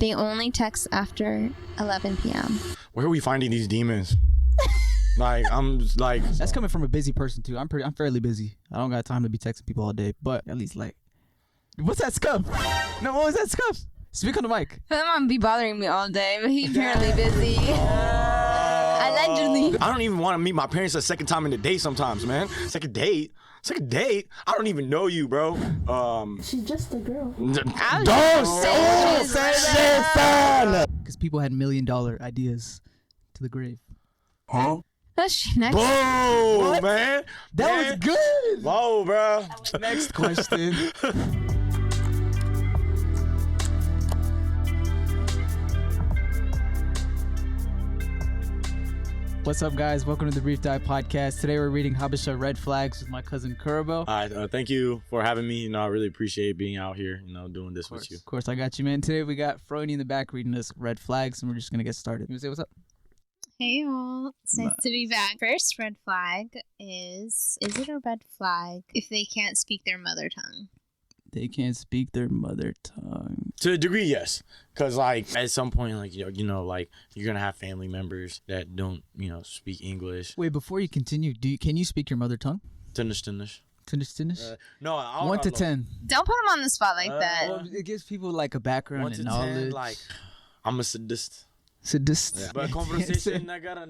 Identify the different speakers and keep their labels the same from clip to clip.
Speaker 1: They only text after 11 p.m.
Speaker 2: Where are we finding these demons? Like, I'm just like...
Speaker 3: That's coming from a busy person, too. I'm fairly busy. I don't got time to be texting people all day, but at least, like... What's that scuff? No, what was that scuff? Speak on the mic.
Speaker 1: My mom be bothering me all day, but he's apparently busy. Allegedly.
Speaker 2: I don't even want to meet my parents a second time in the day sometimes, man. Second date? I don't even know you, bro.
Speaker 4: She's just a girl.
Speaker 2: Don't say that!
Speaker 3: Because people had $1 million ideas to the grave.
Speaker 2: Huh?
Speaker 1: Next.
Speaker 2: Whoa, man.
Speaker 3: That was good.
Speaker 2: Whoa, bro.
Speaker 3: Next question. What's up, guys? Welcome to the Brief Dive Podcast. Today we're reading Habesha Red Flags with my cousin Kerubel.
Speaker 2: All right, thank you for having me. I really appreciate being out here, doing this with you.
Speaker 3: Of course, I got you, man. Today we got Frony in the back reading us Red Flags, and we're just going to get started. You want to say what's up?
Speaker 5: Hey y'all, it's nice to be back. First red flag is it a red flag if they can't speak their mother tongue?
Speaker 3: They can't speak their mother tongue.
Speaker 2: To a degree, yes. Because, at some point, you're going to have family members that don't, speak English.
Speaker 3: Wait, before you continue, can you speak your mother tongue?
Speaker 2: Tinnish.
Speaker 3: No, 1 to 10.
Speaker 5: Don't put them on the spot like that.
Speaker 3: Well, it gives people, a background
Speaker 2: 1 to
Speaker 3: and
Speaker 2: 10,
Speaker 3: knowledge.
Speaker 2: I'm a sadist.
Speaker 3: Sadist.
Speaker 2: Yeah. But conversation, academia,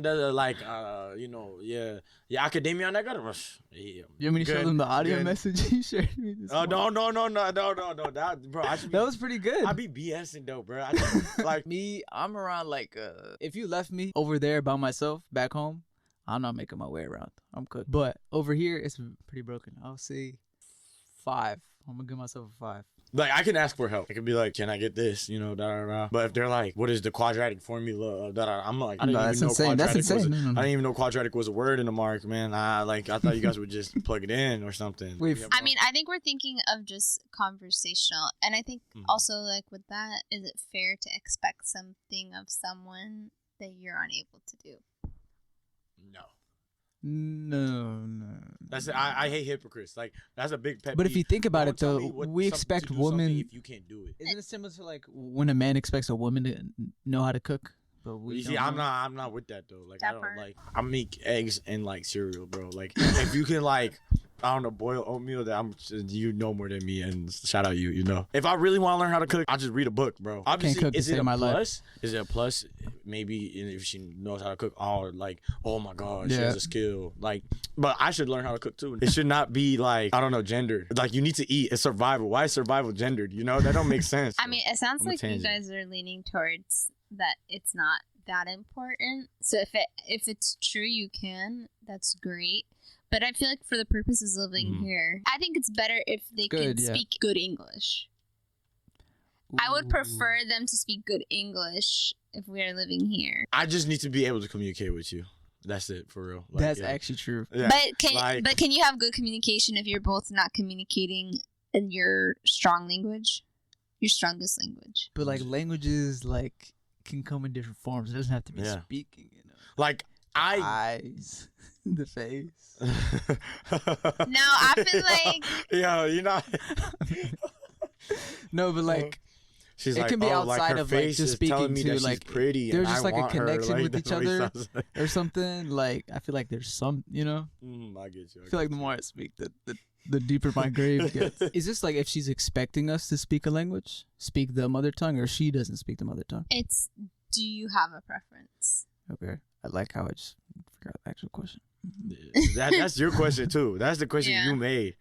Speaker 3: You want me to show them the audio message you shared me this morning?
Speaker 2: No.
Speaker 3: That was pretty good.
Speaker 2: I be BSing though, bro.
Speaker 3: Me, I'm around if you left me over there by myself back home, I'm not making my way around. I'm cooked. But over here, it's pretty broken. I'll say 5. I'm gonna give myself a 5.
Speaker 2: I can ask for help. I could be like, can I get this? But if they're like, what is the quadratic formula? I'm like, I didn't even know quadratic I didn't even know quadratic was a word in the mark, man. I thought you guys would just plug it in or something.
Speaker 5: I think we're thinking of just conversational. And I think also, with that, is it fair to expect something of someone that you're unable to do?
Speaker 3: No.
Speaker 2: That's I hate hypocrites. That's a big pet peeve.
Speaker 3: But if you think about it, though, we expect women.
Speaker 2: If you can't do it,
Speaker 3: isn't it similar to when a man expects a woman to know how to cook? But
Speaker 2: I'm not with that though. I make eggs and cereal, bro. If you can I don't know, boil oatmeal, you know more than me, and shout out you. If I really want to learn how to cook, I'll just read a book, bro. Obviously, is it a plus? Is it a plus? Maybe if she knows how to cook, oh my god, she has a skill. But I should learn how to cook too. It should not be I don't know, gendered. You need to eat. It's survival. Why is survival gendered? That don't make sense.
Speaker 5: I mean, it sounds like you guys are leaning towards that it's not that important. So if it's true, you can. That's great. But I feel like for the purposes of living here, I think it's better if they can speak good English. I would prefer them to speak good English if we are living here.
Speaker 2: I just need to be able to communicate with you. That's it, for real.
Speaker 3: That's actually true.
Speaker 2: Yeah.
Speaker 5: But can you have good communication if you're both not communicating in your strong language? Your strongest language.
Speaker 3: But languages can come in different forms. It doesn't have to be speaking, eyes, the face.
Speaker 5: No, I feel
Speaker 3: No, but
Speaker 2: she's
Speaker 3: it can be outside of just speaking
Speaker 2: me
Speaker 3: to
Speaker 2: that she's pretty.
Speaker 3: There's
Speaker 2: and
Speaker 3: just
Speaker 2: I
Speaker 3: a
Speaker 2: want
Speaker 3: connection
Speaker 2: her,
Speaker 3: with each other or something. I feel like there's some,
Speaker 2: I get you.
Speaker 3: I feel like the more I speak, the deeper my grave gets. Is this if she's expecting us to speak a language, speak the mother tongue, or she doesn't speak the mother tongue?
Speaker 5: It's, do you have a preference?
Speaker 3: Okay. I like how I just forgot the actual question.
Speaker 2: That's your question too. That's the question you made.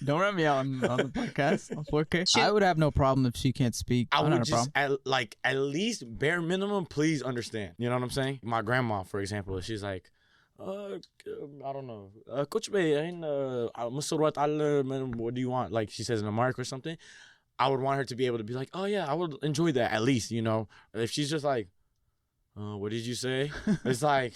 Speaker 3: Don't run me out on the podcast on 4K. I would have no problem if she can't speak.
Speaker 2: I would just at least bare minimum, please understand. You know what I'm saying? My grandma, for example, she's like, I don't know, Coach Bay, what do you want? She says in a mark or something. I would want her to be able to be like, oh yeah, I would enjoy that at least. If she's just what did you say? It's I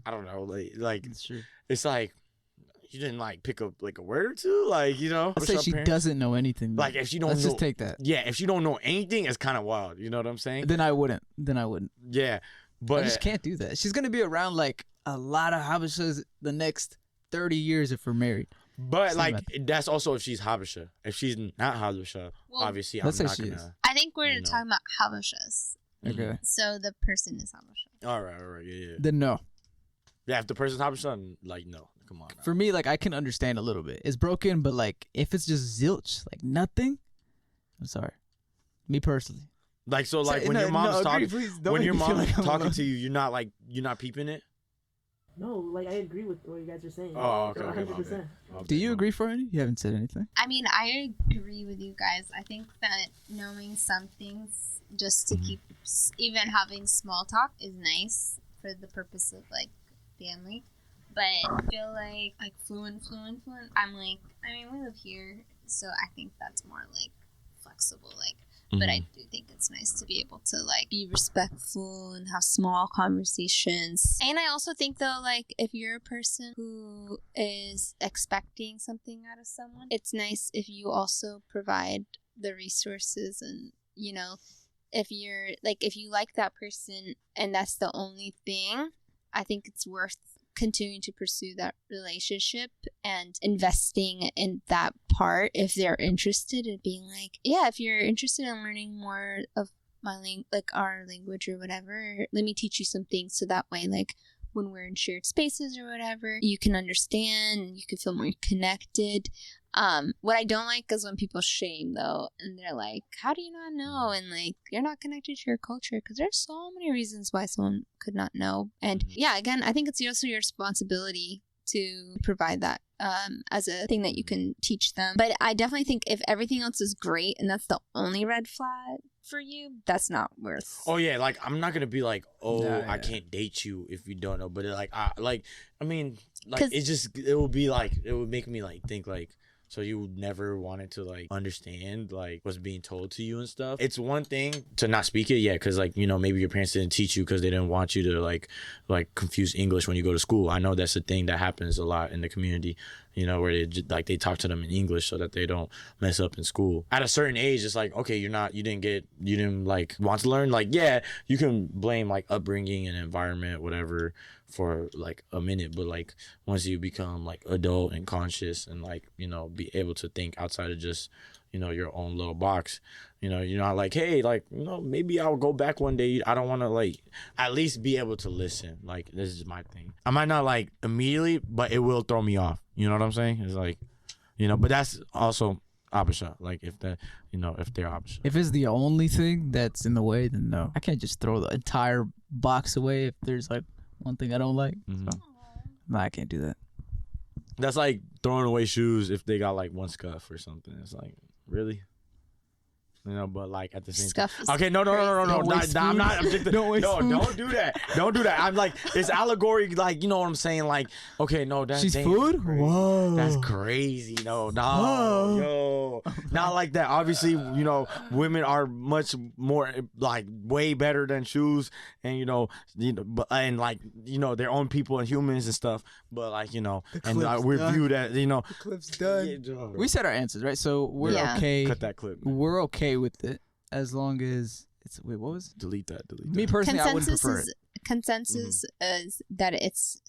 Speaker 2: don't know,
Speaker 3: it's true.
Speaker 2: It's you didn't pick up a word or two,
Speaker 3: Let's say she doesn't know anything.
Speaker 2: If she don't
Speaker 3: let's
Speaker 2: know,
Speaker 3: just take that.
Speaker 2: Yeah, if she don't know anything, it's kind of wild. You know what I'm saying?
Speaker 3: Then I wouldn't.
Speaker 2: Yeah, but
Speaker 3: I just can't do that. She's gonna be around a lot of Habeshas the next 30 years if we're married.
Speaker 2: But that's also if she's Habesha. If she's not Habesha, obviously I'm not gonna.
Speaker 5: I think we're
Speaker 2: You know.
Speaker 5: talking about Habeshas.
Speaker 3: Okay.
Speaker 5: So the person is Habesha.
Speaker 2: All right, yeah.
Speaker 3: Then no.
Speaker 2: Yeah, if the person's Habesha, like, no, come on. Now.
Speaker 3: For me, like, I can understand a little bit. It's broken, but like, if it's just zilch, like nothing, I'm sorry. Me personally.
Speaker 2: Like, so, like, when
Speaker 3: No,
Speaker 2: your mom's
Speaker 3: no,
Speaker 2: talking,
Speaker 3: agree, please, don't
Speaker 2: when
Speaker 3: make
Speaker 2: your
Speaker 3: me feel
Speaker 2: mom's
Speaker 3: like I'm
Speaker 2: talking
Speaker 3: alone.
Speaker 2: to you, you're not peeping it.
Speaker 4: No, like I agree with what you guys are saying.
Speaker 2: Oh, okay,
Speaker 4: 100%.
Speaker 3: Do you agree, Franny? You haven't said anything.
Speaker 5: I mean, I agree with you guys. I think that knowing some things just to keep, even having small talk is nice for the purpose of like family. But I feel like fluent. I'm like, I mean, we live here, so I think that's more like flexible. Like, but I do think it's nice to be able to like be respectful and have small conversations. And I also think though, like if you're a person who is expecting something out of someone, it's nice if you also provide the resources and, you know, if you're like, if you like that person and that's the only thing, I think it's worth continuing to pursue that relationship and investing in that part if they're interested in being like, yeah, if you're interested in learning more of my like our language or whatever, let me teach you some things so that way like when we're in shared spaces or whatever, you can understand and you can feel more connected. What I don't like is when people shame though, and they're like, how do you not know? And like, you're not connected to your culture, because there's so many reasons why someone could not know. And yeah, again, I think it's also your responsibility to provide that as a thing that you can teach them. But I definitely think if everything else is great and that's the only red flag for you, that's not worth.
Speaker 2: Oh yeah, like I'm not gonna be like, oh,
Speaker 3: Yeah,
Speaker 2: I
Speaker 3: yeah.
Speaker 2: can't date you if you don't know. But I mean, like
Speaker 5: 'Cause-
Speaker 2: it would be like, it would make me like think like, so you never wanted to like understand like what's being told to you and stuff. It's one thing to not speak it, yeah, because like, you know, maybe your parents didn't teach you because they didn't want you to like confuse English when you go to school. I know that's a thing that happens a lot in the community, you know, where they talk to them in English so that they don't mess up in school. At a certain age, it's like, okay, you didn't like want to learn. Like, yeah, you can blame like upbringing and environment, whatever, for like a minute, but like once you become like adult and conscious and like, you know, be able to think outside of just, you know, your own little box, you know, you're not like, hey, like, you know, maybe I'll go back one day. I don't want to like at least be able to listen. Like, this is my thing. I might not like immediately, but it will throw me off. You know what I'm saying? It's like, you know, but that's also Habesha. Like if they're Habesha.
Speaker 3: If it's the only thing that's in the way, then no. I can't just throw the entire box away if there's like one thing I don't like.
Speaker 2: Mhm.
Speaker 3: So, no, I can't do that.
Speaker 2: That's like throwing away shoes if they got like one scuff or something. It's like, really? You know, but like at the same time.
Speaker 5: Scuff is
Speaker 2: Okay, no.
Speaker 3: Don't waste
Speaker 2: I'm
Speaker 3: food.
Speaker 2: not objective.
Speaker 3: Don't waste food.
Speaker 2: Don't do that. Don't do that. I'm like, it's allegory, like, you know what I'm saying? Like, okay, no, that's
Speaker 3: She's
Speaker 2: dang,
Speaker 3: food?
Speaker 2: crazy.
Speaker 3: Whoa.
Speaker 2: That's crazy. No,
Speaker 3: Whoa.
Speaker 2: yo. Not like that. Obviously, you know, women are much more like way better than shoes, and but and like, you know, their own people and humans and stuff. But like, you know, and
Speaker 3: clip's
Speaker 2: we're
Speaker 3: done.
Speaker 2: viewed as, you know,
Speaker 3: The clip's done.
Speaker 2: Yeah,
Speaker 3: We said our answers, right? So we're
Speaker 5: Yeah.
Speaker 3: okay.
Speaker 2: cut that clip. Man.
Speaker 3: We're okay with it as long as it's. Wait, what was it?
Speaker 2: Delete that.
Speaker 3: Me personally, I wouldn't prefer it.
Speaker 1: Consensus is that it's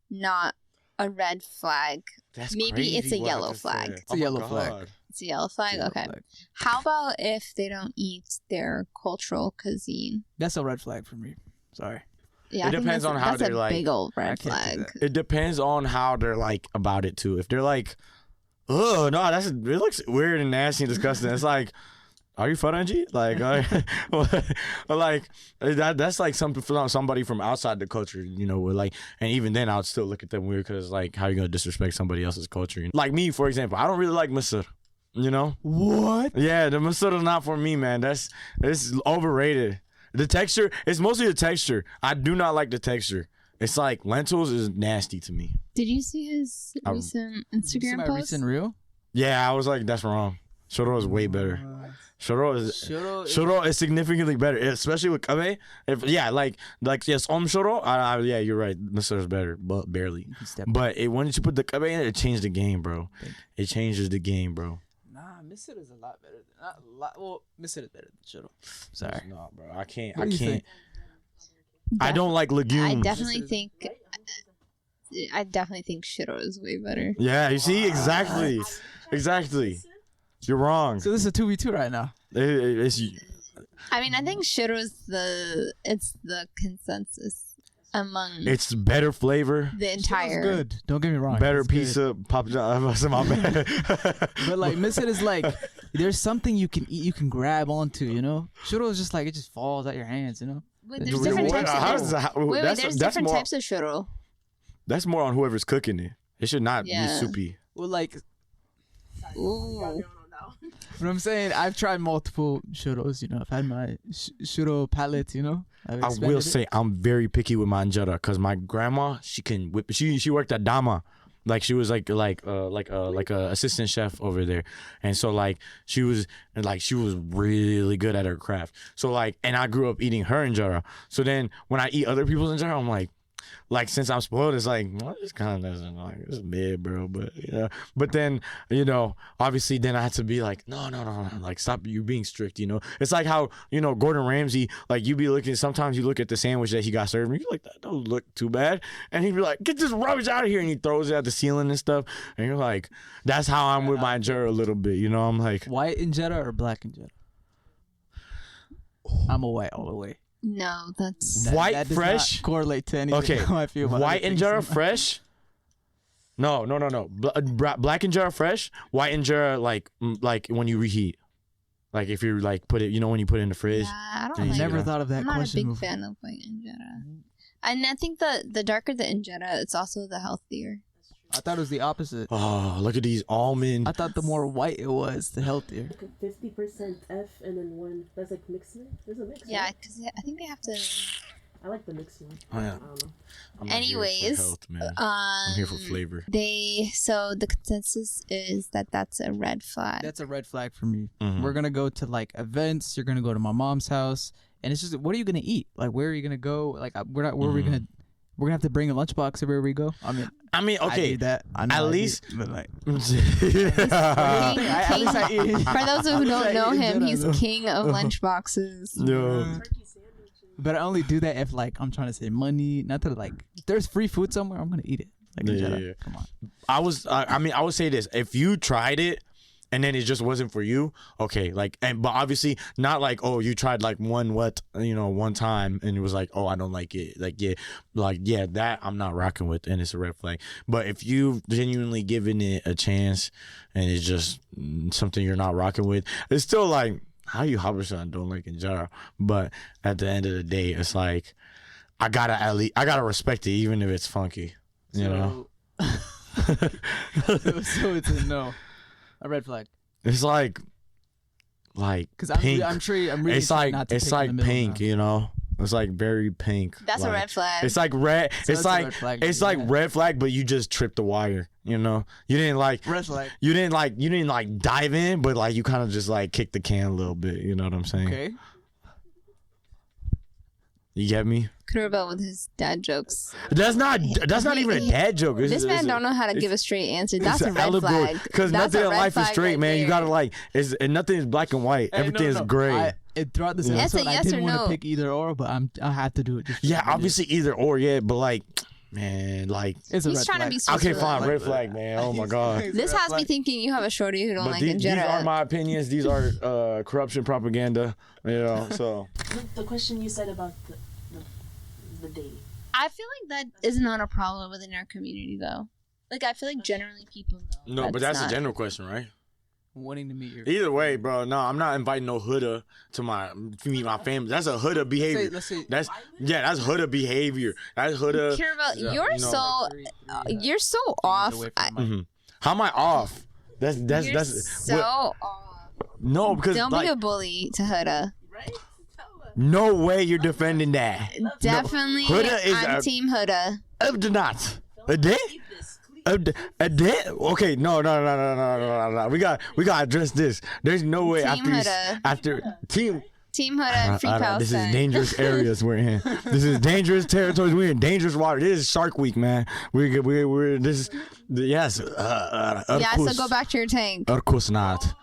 Speaker 1: not a red flag.
Speaker 2: That's
Speaker 1: Maybe
Speaker 2: crazy
Speaker 1: it's a
Speaker 2: what I
Speaker 1: yellow
Speaker 2: just
Speaker 1: flag.
Speaker 2: said.
Speaker 3: It's a
Speaker 2: Oh my
Speaker 3: yellow flag.
Speaker 2: God.
Speaker 1: It's a yellow flag.
Speaker 3: Yellow
Speaker 1: Okay.
Speaker 3: flag.
Speaker 1: How about if they don't eat their cultural cuisine?
Speaker 3: That's a red flag for me. Sorry.
Speaker 1: Yeah,
Speaker 2: It
Speaker 1: I think
Speaker 2: depends
Speaker 1: that's-
Speaker 2: on how
Speaker 1: that's
Speaker 2: they're
Speaker 1: a
Speaker 2: like-
Speaker 1: big old
Speaker 3: I
Speaker 1: red
Speaker 3: can't do
Speaker 1: flag.
Speaker 3: that.
Speaker 2: It depends on how they're like about it too. If they're like, oh no, it looks weird and nasty and disgusting. It's like, are you Farangi? Like, like that's like somebody from outside the culture, you know. With like, and even then, I would still look at them weird because like, how you gonna disrespect somebody else's culture? Like me, for example, I don't really like Misr. You know?
Speaker 3: What?
Speaker 2: Yeah, the Misr is not for me, man. It's overrated. The texture, it's mostly the texture. I do not like the texture. It's like lentils is nasty to me.
Speaker 1: Did you see his recent
Speaker 3: You see
Speaker 1: Instagram
Speaker 3: my
Speaker 1: post?
Speaker 3: recent reel?
Speaker 2: Yeah, I was like, that's wrong. Shoro is way better. Shoro is significantly better, especially with kabe. Like yes, shoro. Yeah, you're right. Misr is better, but barely. But once you put the kabe in it changed the game, bro. It changes the game, bro.
Speaker 3: Nah, Misr is a lot better. Not a lot. Well, Misr is better than Shiro. Sorry.
Speaker 2: No, bro. I can't.
Speaker 3: What do you think?
Speaker 2: I don't like legumes.
Speaker 1: I definitely think Shiro is way better.
Speaker 2: Yeah, you see, exactly. You're wrong.
Speaker 3: So this is a 2v2 right now.
Speaker 2: It's
Speaker 5: I mean, I think shiro's it's the consensus among
Speaker 2: It's better flavor,
Speaker 5: the entire.
Speaker 3: Good. Don't get me wrong.
Speaker 2: better
Speaker 3: it's good.
Speaker 2: pizza. Pop John's. My bad.
Speaker 3: But like miss it is like there's something you can eat, you can grab onto, you know. Shiro is just like it just falls out your hands, you know.
Speaker 5: Wait, there's different types
Speaker 2: How
Speaker 5: of.
Speaker 2: does that-
Speaker 5: Wait,
Speaker 2: that's-
Speaker 5: there's
Speaker 2: that's
Speaker 5: different
Speaker 2: more-
Speaker 5: types of shiro.
Speaker 2: That's more on whoever's cooking it. It should not be
Speaker 5: Yeah.
Speaker 2: soupy.
Speaker 3: Well, like
Speaker 5: Ooh.
Speaker 3: what I'm saying, I've tried multiple shiros, you know. I've had my shiro palette, you know. I've
Speaker 2: I will
Speaker 3: expanded it.
Speaker 2: say I'm very picky with my injera because my grandma she can whip. She worked at Dama, like she was like a assistant chef over there, and so like she was really good at her craft. So like, and I grew up eating her injera. So then when I eat other people's injera, I'm like since I'm spoiled, it's like well, it's kind of like it's mid, bro. But yeah, but then you know, obviously, then I had to be like, no, like stop you being strict. You know, it's like how you know Gordon Ramsay, like you be looking. Sometimes you look at the sandwich that he got served, and you're like, that don't look too bad, and he'd be like, get this rubbish out of here, and he throws it at the ceiling and stuff, and you're like, that's how I'm with my injera a little bit. You know, I'm like,
Speaker 3: White injera or black injera? I'm a white all the way.
Speaker 5: No, that's.
Speaker 2: White
Speaker 3: that does
Speaker 2: fresh?
Speaker 3: not correlate to anything.
Speaker 2: okay,
Speaker 3: how I feel about
Speaker 2: white
Speaker 3: other things.
Speaker 2: injera fresh. No. Black injera fresh. White injera like when you reheat. Like if you like put it, you know when you put it in the fridge.
Speaker 5: Yeah, I don't
Speaker 2: Then you
Speaker 5: like.
Speaker 3: Never
Speaker 2: Yeah.
Speaker 3: thought of that
Speaker 5: I'm not a
Speaker 3: question
Speaker 5: big
Speaker 3: before.
Speaker 5: fan of white injera. And I think the darker the injera, it's also the healthier.
Speaker 3: I thought it was the opposite.
Speaker 2: Oh, look at these almond.
Speaker 3: I thought the more white it was, the healthier.
Speaker 4: Like 50% F and then 1. That's like mixed one. There's a mix.
Speaker 5: Yeah,
Speaker 4: Right?
Speaker 5: because I think they have to.
Speaker 4: I like the mixed one.
Speaker 2: Oh, yeah.
Speaker 4: I don't know.
Speaker 2: I'm not here for
Speaker 5: Anyways,
Speaker 2: health, man. I'm here for flavor.
Speaker 5: So the consensus is that that's a red flag.
Speaker 3: That's a red flag for me.
Speaker 2: Mhm.
Speaker 3: We're gonna go to like events. You're gonna go to my mom's house, and it's just, what are you gonna eat? Like, where are you gonna go? Like, we're not. Where are we gonna? We're gonna have to bring a lunchbox everywhere we go. I mean,
Speaker 2: I mean,
Speaker 3: I
Speaker 2: okay.
Speaker 3: do that. I know
Speaker 2: At
Speaker 3: I do,
Speaker 2: least-
Speaker 3: but like,
Speaker 2: Yeah.
Speaker 3: at least I eat.
Speaker 5: For those who don't know him, he's
Speaker 3: Injera,
Speaker 5: king of lunchboxes.
Speaker 2: Yo.
Speaker 3: But I only do that if like I'm trying to save money. Not that like if there's free food somewhere, I'm gonna eat it. Like,
Speaker 2: Yeah,
Speaker 3: injera.
Speaker 2: yeah.
Speaker 3: Come on.
Speaker 2: I would say this: if you tried it and then it just wasn't for you, okay, like, but obviously not like, oh, you tried like one time and it was like, oh, I don't like it, yeah, that I'm not rocking with, and it's a red flag. But if you've genuinely given it a chance and it's just something you're not rocking with, it's still like, how you Habesha and don't like injera? But at the end of the day, it's like I gotta respect it even if it's funky, you know.
Speaker 3: So it's a no, a red flag.
Speaker 2: It's like
Speaker 3: Because
Speaker 2: pink.
Speaker 3: I'm really
Speaker 2: It's
Speaker 3: trying
Speaker 2: like
Speaker 3: not to
Speaker 2: it's
Speaker 3: pick in
Speaker 2: like
Speaker 3: the middle
Speaker 2: pink,
Speaker 3: now.
Speaker 2: you know. It's like very pink.
Speaker 5: That's
Speaker 2: like,
Speaker 5: a red flag.
Speaker 2: It's like red.
Speaker 3: So
Speaker 2: it's
Speaker 3: that's a
Speaker 2: like
Speaker 3: red flag,
Speaker 2: it's like
Speaker 3: yeah.
Speaker 2: red flag, but you just tripped the wire. You know, you didn't like
Speaker 3: Red flag.
Speaker 2: you didn't like dive in, but like you kind of just like kicked the can a little bit. You know what I'm saying?
Speaker 3: Okay.
Speaker 2: You get me?
Speaker 5: Kerubel with his dad jokes.
Speaker 2: That's not even a dad joke.
Speaker 5: This man don't know how to give a straight answer. That's a red flag.
Speaker 2: Because
Speaker 5: That's
Speaker 2: nothing
Speaker 5: a
Speaker 2: in
Speaker 5: red
Speaker 2: life is
Speaker 5: flag
Speaker 2: straight,
Speaker 5: right
Speaker 2: man. You
Speaker 5: there.
Speaker 2: gotta like, and nothing is black and white.
Speaker 3: Hey,
Speaker 2: Everything
Speaker 3: no,
Speaker 2: is
Speaker 3: no.
Speaker 2: gray.
Speaker 3: Throughout this
Speaker 5: It's a
Speaker 3: episode, I
Speaker 5: yes
Speaker 3: didn't
Speaker 5: or
Speaker 3: want
Speaker 5: no.
Speaker 3: to pick either or, but I have to do it. Just
Speaker 2: Yeah, obviously either or, yeah, but like, man, like,
Speaker 3: it's a
Speaker 5: He's
Speaker 3: red
Speaker 5: trying to
Speaker 3: flag.
Speaker 5: be sweet.
Speaker 2: okay,
Speaker 5: with
Speaker 2: fine,
Speaker 5: it.
Speaker 2: red flag, man. Oh my god.
Speaker 5: This has me thinking you have a shorty who don't
Speaker 2: But
Speaker 5: like
Speaker 2: these are
Speaker 5: injera.
Speaker 2: my opinions. These are corruption propaganda. You know, so
Speaker 4: The question you said about the date.
Speaker 5: I feel like that is not a problem within our community, though. Like, I feel like generally people know.
Speaker 2: no, but that's
Speaker 5: not-
Speaker 2: a general question, right?
Speaker 3: Wanting to meet your.
Speaker 2: Either way, bro. No, I'm not inviting no hoodah to meet my family. That's a hoodah behavior.
Speaker 3: Let's say.
Speaker 2: That's hoodah behavior. That's hoodah.
Speaker 5: Kerubel,
Speaker 2: Yeah,
Speaker 5: you're
Speaker 2: you know,
Speaker 5: so you're so off.
Speaker 2: How am I off?
Speaker 5: You're
Speaker 2: That's
Speaker 5: so
Speaker 2: what-
Speaker 5: off.
Speaker 2: no, because
Speaker 5: Don't
Speaker 2: like
Speaker 5: be a bully to Huda.
Speaker 2: no way you're defending that.
Speaker 5: Definitely,
Speaker 2: Huda is
Speaker 5: I'm
Speaker 2: a-
Speaker 5: Team Huda.
Speaker 2: Do not. A day? A day? Okay, no. We got to address this. There's no way
Speaker 5: Team Huda.
Speaker 2: team.
Speaker 5: Team Huda, free
Speaker 2: This is
Speaker 5: Palestine.
Speaker 2: dangerous areas we're in. This is dangerous territories. We're in dangerous water. This is Shark Week, man. We're this is yes.
Speaker 5: Yeah, so go back to your tank.
Speaker 2: Of course not.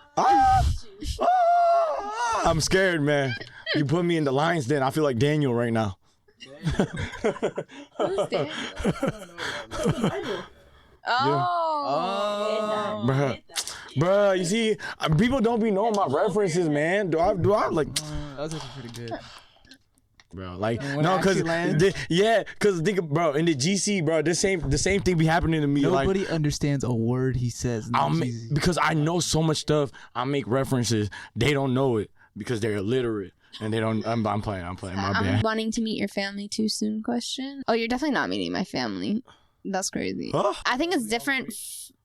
Speaker 2: I'm scared, man. You put me in the lion's den. I feel like Daniel right now.
Speaker 5: Who's Daniel? Oh.
Speaker 2: Bruh. Bruh, you see, people don't be knowing my references, man. Do I like?
Speaker 3: That was actually pretty good.
Speaker 2: Bro, like
Speaker 3: when
Speaker 2: no,
Speaker 3: it
Speaker 2: cause
Speaker 3: actually lands?
Speaker 2: cause think, bro, in the GC, bro, the same thing be happening to me.
Speaker 3: Nobody
Speaker 2: like,
Speaker 3: understands a word he says. In the GC.
Speaker 2: Because I know so much stuff. I make references. They don't know it because they're illiterate and they don't. I'm playing. My bad.
Speaker 1: Wanting to meet your family too soon? Question. Oh, you're definitely not meeting my family. That's crazy.
Speaker 2: Huh?
Speaker 1: I think it's different.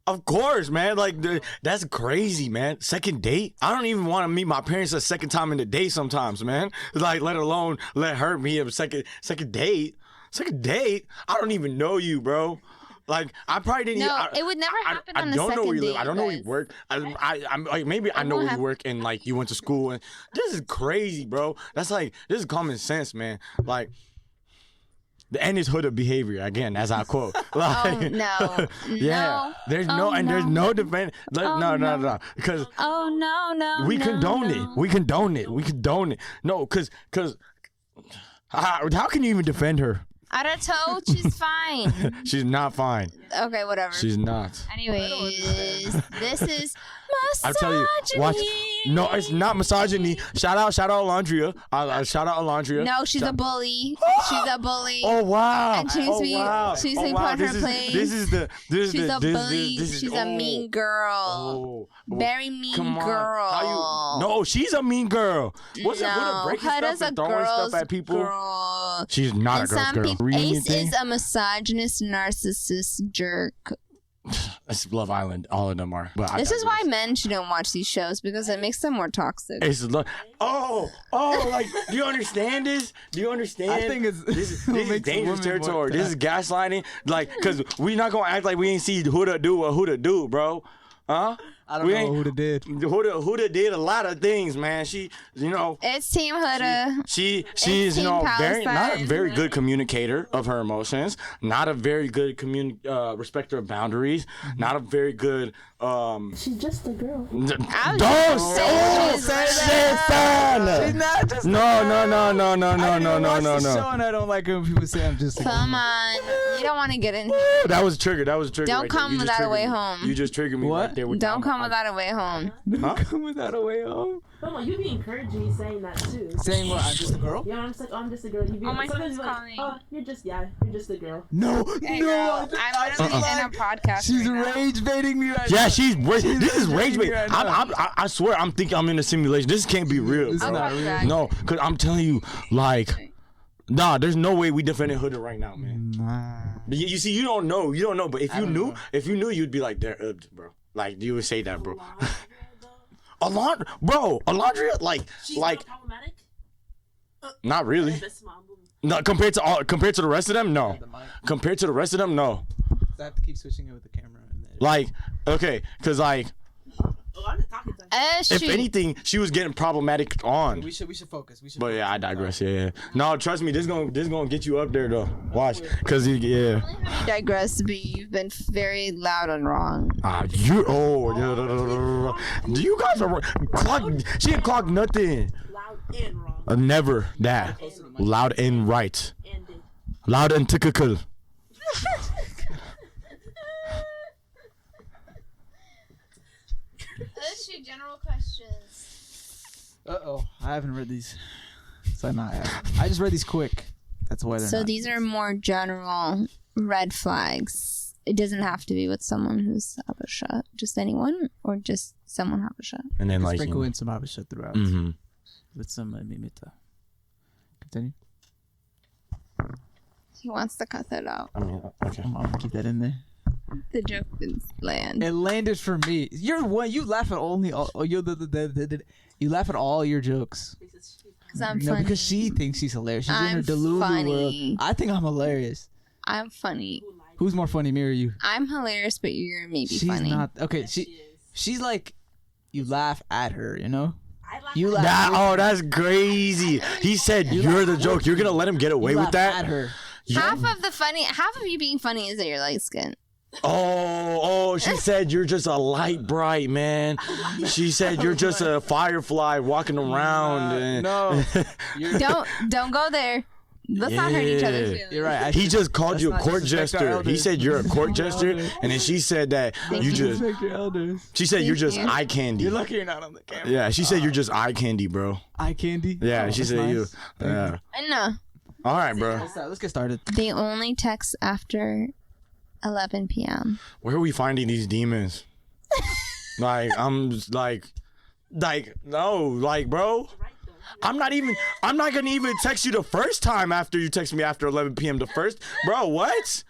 Speaker 2: Of course, man. Like that's crazy, man. Second date. I don't even want to meet my parents a second time in the day. Sometimes, man. Like, let alone let her meet a second date. Second date. I don't even know you, bro. Like, I probably didn't.
Speaker 1: No, it would never happen on a
Speaker 2: don't know
Speaker 1: second
Speaker 2: where you live.
Speaker 1: date,
Speaker 2: I don't know where you
Speaker 1: guys.
Speaker 2: work. I'm like, maybe I know where you work and like you went to school. And this is crazy, bro. That's like, this is common sense, man. Like. The end is hood behavior again, as I quote. Like,
Speaker 1: Oh no.
Speaker 2: yeah, there's
Speaker 1: Oh,
Speaker 2: there's
Speaker 1: no.
Speaker 2: no defense. No, because
Speaker 1: Oh no.
Speaker 2: we
Speaker 1: no,
Speaker 2: condone
Speaker 1: no.
Speaker 2: it. We condone it. No, because how can you even defend her?
Speaker 1: I'd have told she's fine.
Speaker 2: She's not fine.
Speaker 1: Okay, whatever.
Speaker 2: She's not.
Speaker 1: Anyways, this is
Speaker 2: I tell you, watch. No, it's not misogyny. Shout out, Alondria. Shout out, Alondria.
Speaker 1: No, she's a bully. She's a bully.
Speaker 2: Oh wow!
Speaker 1: And she's
Speaker 2: oh,
Speaker 1: being-
Speaker 2: wow.
Speaker 1: she's
Speaker 2: oh,
Speaker 1: being
Speaker 2: wow.
Speaker 1: put in her place.
Speaker 2: She's
Speaker 1: a bully. She's a mean girl. Very mean
Speaker 2: come on.
Speaker 1: girl.
Speaker 2: No, she's a mean girl. What's
Speaker 1: no,
Speaker 2: Huda breaking
Speaker 1: Huda's
Speaker 2: stuff and
Speaker 1: a
Speaker 2: throwing
Speaker 1: girl's
Speaker 2: stuff at people?
Speaker 1: girl.
Speaker 2: She's not
Speaker 1: And
Speaker 2: a girl's
Speaker 1: some
Speaker 2: girl.
Speaker 1: people,
Speaker 2: Reunion
Speaker 1: Ace
Speaker 2: thing?
Speaker 1: is a misogynist, narcissist jerk.
Speaker 2: It's Love Island. All of them are. But
Speaker 1: This is why men shouldn't watch these shows because it makes them more toxic.
Speaker 2: It's like, do you understand this? Do you understand?
Speaker 3: I think it's
Speaker 2: this
Speaker 3: what
Speaker 2: is
Speaker 3: makes
Speaker 2: dangerous
Speaker 3: women more
Speaker 2: territory. This is gaslighting. Like, cause we not gonna act like we ain't see Huda do what Huda do, bro. Huh?
Speaker 3: I don't know who did.
Speaker 2: Huda did a lot of things, man. She,
Speaker 1: It's Team Huda.
Speaker 2: She
Speaker 1: It's
Speaker 2: is,
Speaker 1: Team
Speaker 2: not a
Speaker 1: Palestine.
Speaker 2: very good communicator of her emotions. Not a very good respecter of boundaries. Not a very good.
Speaker 4: She's just a girl.
Speaker 2: Don't
Speaker 1: say
Speaker 2: say
Speaker 1: that.
Speaker 3: She's not just
Speaker 2: No.
Speaker 3: the show and I don't like it when people say I'm just.
Speaker 1: Come on. You don't want to get in here.
Speaker 2: That was a trigger.
Speaker 1: Don't
Speaker 2: right there.
Speaker 1: come
Speaker 2: You just
Speaker 1: without a
Speaker 2: triggered
Speaker 1: way
Speaker 2: me.
Speaker 1: home.
Speaker 2: You just triggered me
Speaker 3: What?
Speaker 2: right there.
Speaker 1: Don't come without a way home.
Speaker 2: Huh?
Speaker 3: Come without a way home.
Speaker 4: Mama, you be encouraging me saying that too.
Speaker 3: Saying what? I'm just a girl.
Speaker 4: Yeah, I'm just like, oh, I'm just a girl. You be
Speaker 5: Oh, my
Speaker 4: sometimes
Speaker 5: son's
Speaker 4: you're like,
Speaker 5: calling.
Speaker 4: oh, you're just a girl.
Speaker 3: No,
Speaker 1: Hey,
Speaker 3: no.
Speaker 1: girl, I'm literally in a podcast.
Speaker 3: She's
Speaker 1: right now.
Speaker 3: rage baiting me right
Speaker 2: Yeah,
Speaker 3: now.
Speaker 2: this is rage bait.
Speaker 3: right now.
Speaker 2: I swear, I'm thinking I'm in a simulation. This can't be real.
Speaker 3: It's
Speaker 2: bro.
Speaker 3: not
Speaker 1: real.
Speaker 2: No, cause I'm telling you, like, nah, there's no way we defended Huda right now, man.
Speaker 3: Nah.
Speaker 2: You see, you don't know, but if
Speaker 3: I
Speaker 2: you
Speaker 3: don't
Speaker 2: knew,
Speaker 3: know.
Speaker 2: you'd be like, they're bro. Like, you would say that, bro. Alondria, like,
Speaker 4: She's not problematic.
Speaker 2: not really.
Speaker 4: Best mom.
Speaker 2: No, compared to the rest of them, no. Compared to the rest of them, no.
Speaker 3: I have to keep switching it with the camera. And then
Speaker 2: Like, okay, cause like,
Speaker 4: Oh, I'm just talking to her.
Speaker 2: if anything, she was getting problematic on.
Speaker 3: we should focus.
Speaker 2: But yeah, I digress. Yeah. No, trust me, this gonna get you up there though. Watch, cause yeah.
Speaker 1: Digress, but you've been very loud and wrong.
Speaker 2: Do you guys are clock? She didn't clock nothing.
Speaker 4: Loud and wrong.
Speaker 2: Never that. Loud and right.
Speaker 4: And did.
Speaker 2: Loud and typical.
Speaker 1: Let's do general questions.
Speaker 3: I haven't read these. So no, I just read these quick. That's why they're
Speaker 1: So
Speaker 3: not.
Speaker 1: these are more general red flags. It doesn't have to be with someone who's Habesha. Just anyone, or just someone Habesha.
Speaker 2: And then like,
Speaker 3: Sprinkle in some Habesha throughout.
Speaker 2: mm-hmm.
Speaker 3: With some mimita. Continue.
Speaker 1: He wants to cut that out.
Speaker 2: I mean, okay.
Speaker 3: I'm gonna keep that in there.
Speaker 1: The joke didn't land.
Speaker 3: It landed for me. You're one. You laugh at only. You laugh at all your jokes.
Speaker 1: Because I'm
Speaker 3: No,
Speaker 1: funny.
Speaker 3: because she thinks she's hilarious. She's in her
Speaker 1: I'm
Speaker 3: delulu
Speaker 1: funny.
Speaker 3: world. I think I'm hilarious.
Speaker 1: I'm funny.
Speaker 3: Who's more funny, me or you?
Speaker 1: I'm hilarious, but you're maybe
Speaker 3: She's
Speaker 1: funny.
Speaker 3: not. Okay,
Speaker 4: She is.
Speaker 3: she's like, you laugh at her, you know.
Speaker 4: I like
Speaker 3: You
Speaker 4: her.
Speaker 3: laugh.
Speaker 2: That's crazy. He said you're the joke. You're gonna let him get away
Speaker 3: You
Speaker 2: with
Speaker 3: laugh
Speaker 2: that?
Speaker 3: at her.
Speaker 1: Half of you being funny is that you're light skinned.
Speaker 2: Oh, she said you're just a light bright man. She said you're just a firefly walking around. And
Speaker 3: No, you're,
Speaker 1: Don't go there. Let's not hurt each other's
Speaker 2: Yeah.
Speaker 1: feelings.
Speaker 3: You're right.
Speaker 2: He just called
Speaker 3: let's
Speaker 2: you a
Speaker 3: not
Speaker 2: court
Speaker 3: disrespect our
Speaker 2: jester. He
Speaker 3: elders.
Speaker 2: said you're a court jester, and then she said that
Speaker 1: Thank
Speaker 2: you
Speaker 1: you.
Speaker 2: just.
Speaker 3: Respect your elders.
Speaker 2: She said you're just
Speaker 1: you.
Speaker 2: eye candy.
Speaker 3: You're lucky you're not on the camera.
Speaker 2: Yeah, she said you're just eye candy, bro.
Speaker 3: Eye candy.
Speaker 2: Yeah,
Speaker 3: Oh,
Speaker 2: she
Speaker 3: that's
Speaker 2: said you.
Speaker 3: nice. Thank
Speaker 2: Yeah.
Speaker 3: you.
Speaker 1: I know.
Speaker 2: All right, bro.
Speaker 3: Let's get started.
Speaker 1: They only text after 11 p.m.
Speaker 2: Where are we finding these demons? Like, I'm just like, no, like, bro. I'm not gonna even text you the first time after you text me after 11 p.m. The first, bro, what?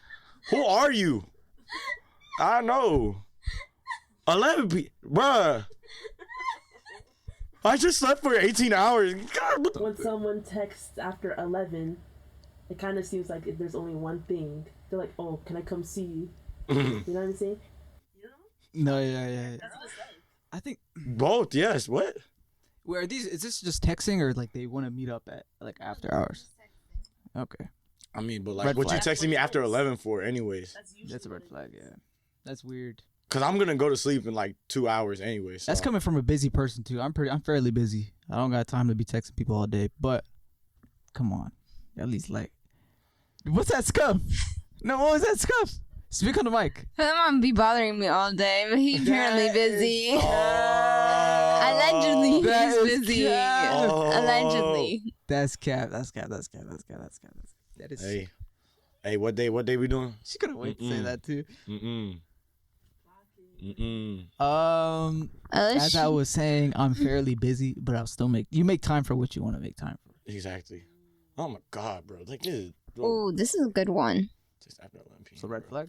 Speaker 2: Who are you? I don't know. 11 p.m. Bruh. I just slept for 18 hours. God, what the-
Speaker 4: When someone texts after 11, it kind of seems like there's only one thing. They're like, "Oh, can I come see you?" You know what I'm saying?
Speaker 3: No, yeah. I think.
Speaker 2: Both, yes. What?
Speaker 3: Where are these? Is this just texting or like they want to meet up at like after hours? Okay,
Speaker 2: I mean, but like,
Speaker 3: Red
Speaker 2: what
Speaker 3: flag.
Speaker 2: you texting me after 11 for, anyways?
Speaker 3: that's a red flag. Yeah, that's weird.
Speaker 2: Cause I'm gonna go to sleep in like 2 hours anyway. So.
Speaker 3: That's coming from a busy person too. I'm fairly busy. I don't got time to be texting people all day. But come on, at least like, what's that scuff? No, what was that scuff? Speak on the mic.
Speaker 1: My mom be bothering me all day, but he's apparently busy. Allegedly,
Speaker 3: That
Speaker 1: he's
Speaker 3: is
Speaker 1: busy.
Speaker 3: cap.
Speaker 1: Allegedly.
Speaker 3: That's cap. That is.
Speaker 2: Hey, what day we doing?
Speaker 3: She couldn't wait to say
Speaker 2: Mm-mm.
Speaker 3: that too.
Speaker 1: Unless
Speaker 3: As I was saying, I'm fairly busy, but I'll still make time for what you want to make time for.
Speaker 2: Exactly. Oh my god, bro. Like this is
Speaker 1: Oh, this is a good one.
Speaker 2: just after 11 p.m.
Speaker 3: So red flag.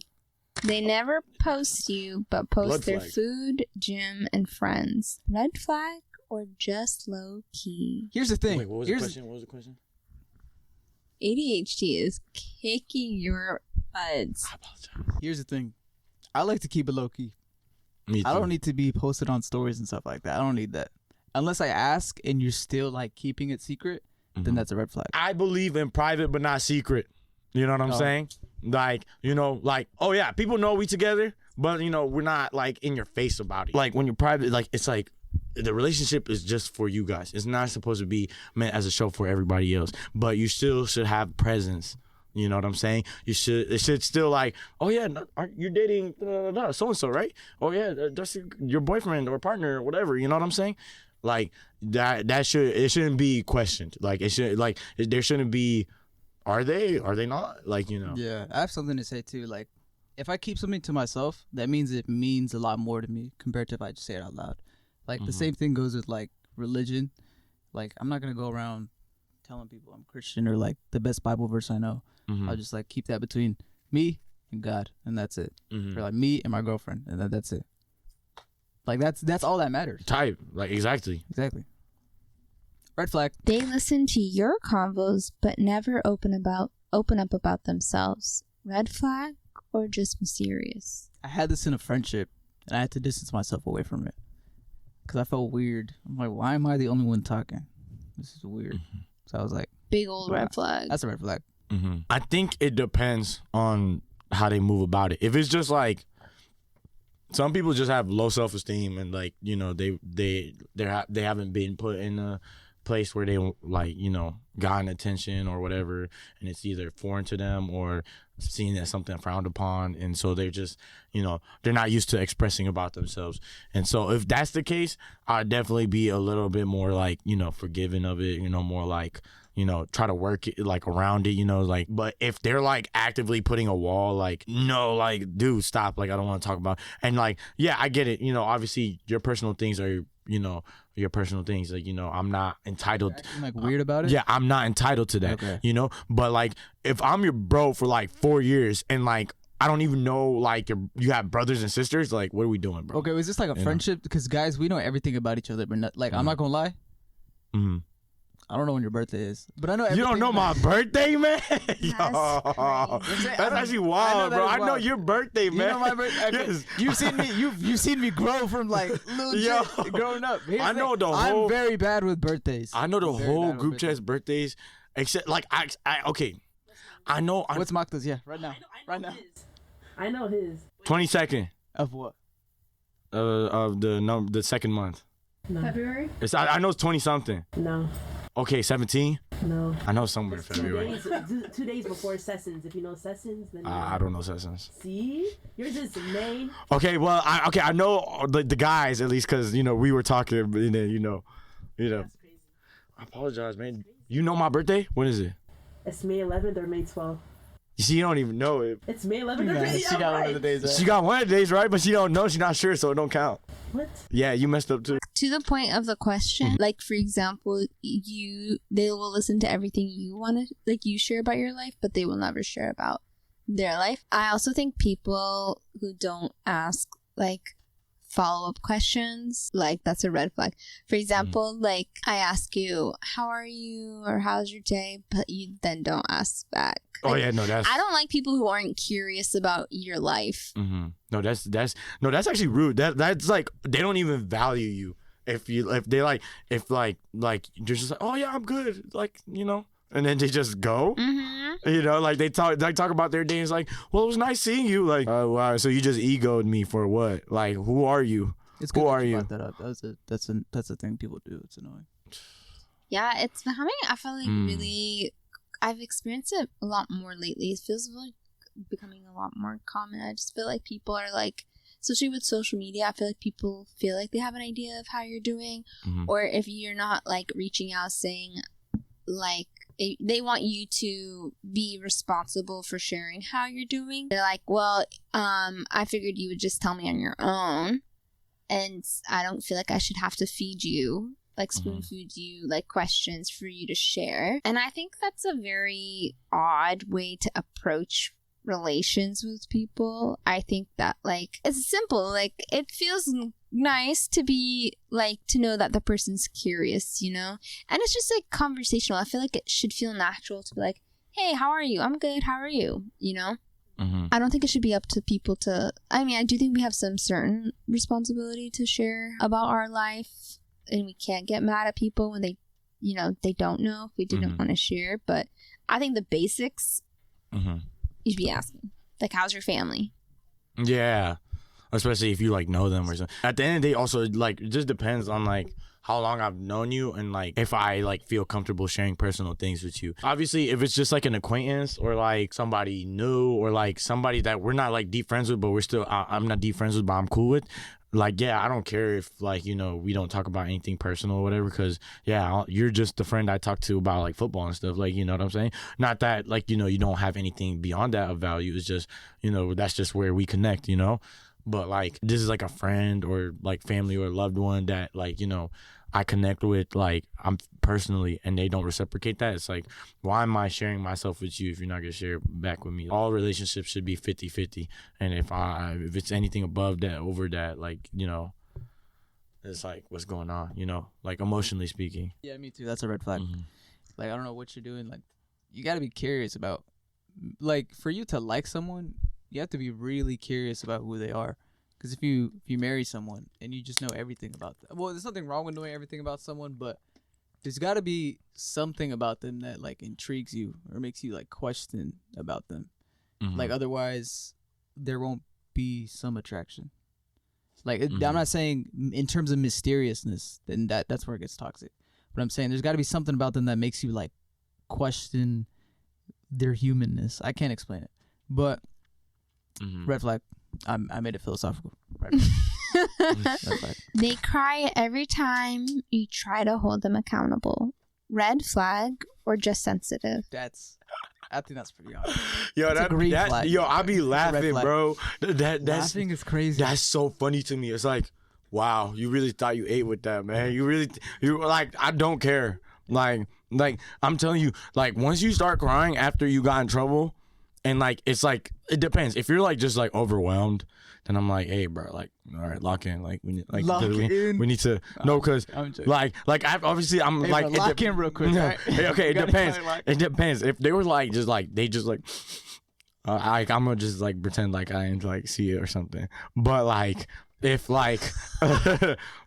Speaker 1: They never post you, but post
Speaker 2: Blood
Speaker 1: their
Speaker 2: flag.
Speaker 1: food, gym, and friends. Red flag or just low key?
Speaker 3: Here's the thing.
Speaker 2: Wait, what was the question? What was the question?
Speaker 1: ADHD is kicking your butts.
Speaker 2: I apologize.
Speaker 3: Here's the thing. I like to keep it low key.
Speaker 2: Me too.
Speaker 3: I don't need to be posted on stories and stuff like that. I don't need that. Unless I ask and you're still like keeping it secret, then that's a red flag.
Speaker 2: I believe in private but not secret. You know what I'm
Speaker 3: Oh.
Speaker 2: saying? Like, you know, like, oh yeah, people know we together, but you know, we're not like in your face about it. Like when you're private, like it's like the relationship is just for you guys. It's not supposed to be meant as a show for everybody else. But you still should have presence. You know what I'm saying? It should still like, oh yeah, you're dating so and so, right? Oh yeah, that's your boyfriend or partner or whatever. You know what I'm saying? Like it shouldn't be questioned. Like it should there shouldn't be. Are they not? Like, you know.
Speaker 3: Yeah, I have something to say too. Like, if I keep something to myself, that means it means a lot more to me compared to if I just say it out loud. Like the same thing goes with like religion. Like I'm not gonna go around telling people I'm Christian or like the best Bible verse I know. I'll just like keep that between me and God, and that's it. Or like me and my girlfriend, and that's it. Like that's all that matters.
Speaker 2: Type. Like exactly.
Speaker 3: Exactly. Red flag.
Speaker 1: They listen to your convos but never open up about themselves. Red flag or just mysterious?
Speaker 3: I had this in a friendship, and I had to distance myself away from it because I felt weird. I'm like, why am I the only one talking? This is weird. So I was like,
Speaker 1: Big old red flag.
Speaker 3: that's a red flag.
Speaker 2: I think it depends on how they move about it. If it's just like some people just have low self-esteem and like, you know, they haven't been put in a place where they like, you know, gotten attention or whatever, and it's either foreign to them or seen as something frowned upon, and so they're just, you know, they're not used to expressing about themselves. And so if that's the case, I'd definitely be a little bit more like, you know, forgiving of it, you know, more like, you know, try to work it like around it, you know, like, but if they're like actively putting a wall, like, no, like, dude, stop, like, I don't want to talk about, and like, yeah, I get it, you know, obviously your personal things are, you know, your personal things, like, you know, I'm not entitled.
Speaker 3: Acting like weird about it.
Speaker 2: Yeah, I'm not entitled to that,
Speaker 3: Okay.
Speaker 2: you know, but like, if I'm your bro for like 4 years and like, I don't even know, like, you have brothers and sisters, like, what are we doing, bro?
Speaker 3: Okay, was this like a
Speaker 2: You know?
Speaker 3: friendship? Because guys, we know everything about each other, but not, like, I'm not gonna lie.
Speaker 2: Mm-hmm.
Speaker 3: I don't know when your birthday is, but I know
Speaker 2: You
Speaker 3: everything
Speaker 2: don't know
Speaker 3: about
Speaker 2: my birthday, man? Yo,
Speaker 1: crazy.
Speaker 2: that's actually wild, bro. I know your birthday,
Speaker 3: You
Speaker 2: man.
Speaker 3: know my birthday. Okay.
Speaker 2: Yes.
Speaker 3: You've seen me grow from like little
Speaker 2: Yo.
Speaker 3: shit growing up. Here's
Speaker 2: I
Speaker 3: the
Speaker 2: know
Speaker 3: thing.
Speaker 2: the whole-
Speaker 3: I'm very bad with birthdays.
Speaker 2: I know the
Speaker 3: I'm very bad
Speaker 2: whole
Speaker 3: with
Speaker 2: group
Speaker 3: birthdays.
Speaker 2: chat's birthdays, except like I okay. I know.
Speaker 3: What's Makta's? Yeah, right now. Right now.
Speaker 4: I know his.
Speaker 2: 22nd
Speaker 3: Of what?
Speaker 2: of the second month.
Speaker 4: No.
Speaker 5: February?
Speaker 2: I know it's 20 something.
Speaker 4: No.
Speaker 2: Okay, 17.
Speaker 4: No.
Speaker 2: I know somewhere in
Speaker 4: It's
Speaker 2: February.
Speaker 4: 2 days before Sessions. If you know Sessions, then
Speaker 2: I don't know Sessions.
Speaker 4: See, yours is May.
Speaker 2: Okay, well, I know the guys at least because we were talking, and then
Speaker 4: That's crazy.
Speaker 2: I apologize, man. You know my birthday? When is it?
Speaker 4: It's May 11th or May 12th.
Speaker 2: You see, you don't even know it.
Speaker 4: It's May 11th.
Speaker 3: Yeah, she got one of the days. Right?
Speaker 2: She got one of the days right, but she don't know. She's not sure, so it don't count.
Speaker 4: What?
Speaker 2: Yeah, you messed up too.
Speaker 1: To the point of the question, like for example, they will listen to everything you want to, like you share about your life, but they will never share about their life. I also think people who don't ask like follow-up questions, like that's a red flag. For example, like I ask you, how are you, or how's your day, but you then don't ask back.
Speaker 2: Oh yeah, no, that's.
Speaker 1: I don't like people who aren't curious about your life.
Speaker 2: Mm-hmm. No, that's actually rude. That's like they don't even value you. If you're just like, oh yeah, I'm good, like and then they just go.
Speaker 1: Mm-hmm.
Speaker 2: Like they talk about their day. And it's like, well, it was nice seeing you. Like, oh wow, so you just egoed me for what? Like, who are you?
Speaker 3: It's good
Speaker 2: who
Speaker 3: that
Speaker 2: are you?
Speaker 3: Brought that up. That's a thing people do. It's annoying.
Speaker 1: Yeah, it's becoming. I feel like really. I've experienced it a lot more lately. It feels like becoming a lot more common. I just feel like people are like, especially with social media, I feel like people feel like they have an idea of how you're doing, or if you're not like reaching out saying like they want you to be responsible for sharing how you're doing. They're like, well, I figured you would just tell me on your own, and I don't feel like I should have to feed you. Like spoon feed you like questions for you to share. And I think that's a very odd way to approach relations with people. I think that like it's simple, like it feels nice to be like to know that the person's curious, and it's just like conversational. I feel like it should feel natural to be like, hey, how are you? I'm good, how are you? I don't think it should be up to people to, I mean, I do think we have some certain responsibility to share about our life. And we can't get mad at people when they don't know if we didn't want to share. But I think the basics you should be asking. Like, how's your family?
Speaker 2: Yeah. Especially if you like know them or something. At the end of the day, also like it just depends on like how long I've known you and like if I like feel comfortable sharing personal things with you. Obviously, if it's just like an acquaintance or like somebody new or like somebody that we're not like deep friends with, but we're still I'm not deep friends with, but I'm cool with. Like, yeah, I don't care if, like, we don't talk about anything personal or whatever because, yeah, you're just the friend I talk to about, like, football and stuff. Like, you know what I'm saying? Not that, like, you don't have anything beyond that of value. It's just, that's just where we connect, But, like, this is, like, a friend or, like, family or loved one that, like, I connect with, like, I'm personally, and they don't reciprocate that. It's like, why am I sharing myself with you if you're not going to share back with me? All relationships should be 50-50. And if it's anything above that, over that, like, it's like, what's going on, like emotionally speaking.
Speaker 3: Yeah, me too. That's a red flag. Like, I don't know what you're doing. Like, you got to be curious about, like, for you to like someone, you have to be really curious about who they are. Because if you marry someone and you just know everything about them, well, there's nothing wrong with knowing everything about someone, but there's got to be something about them that like intrigues you or makes you like question about them. Like otherwise, there won't be some attraction. Like I'm not saying in terms of mysteriousness, then that's where it gets toxic. But I'm saying there's got to be something about them that makes you like question their humanness. I can't explain it, but red flag. I made it philosophical. Right.
Speaker 1: They cry every time you try to hold them accountable. Red flag or just sensitive?
Speaker 3: I think that's pretty honest.
Speaker 2: Yo, I be laughing, bro. That's
Speaker 3: laughing is crazy.
Speaker 2: That's so funny to me. It's like, wow, you really thought you ate with that, man. You were like, I don't care. Like I'm telling you, like once you start crying after you got in trouble. And, like, it's, like, it depends. If you're, like, just, like, overwhelmed, then I'm like, hey, bro, like, all right, lock in. Like, we need to, no, because, like, obviously, I'm,
Speaker 3: hey,
Speaker 2: like.
Speaker 3: Bro, lock in real quick, right?
Speaker 2: Okay, it depends. It depends. If they were, like, just, like, they just, like, I'm going to just, like, pretend like I didn't, like, see it or something. But, like, if, like,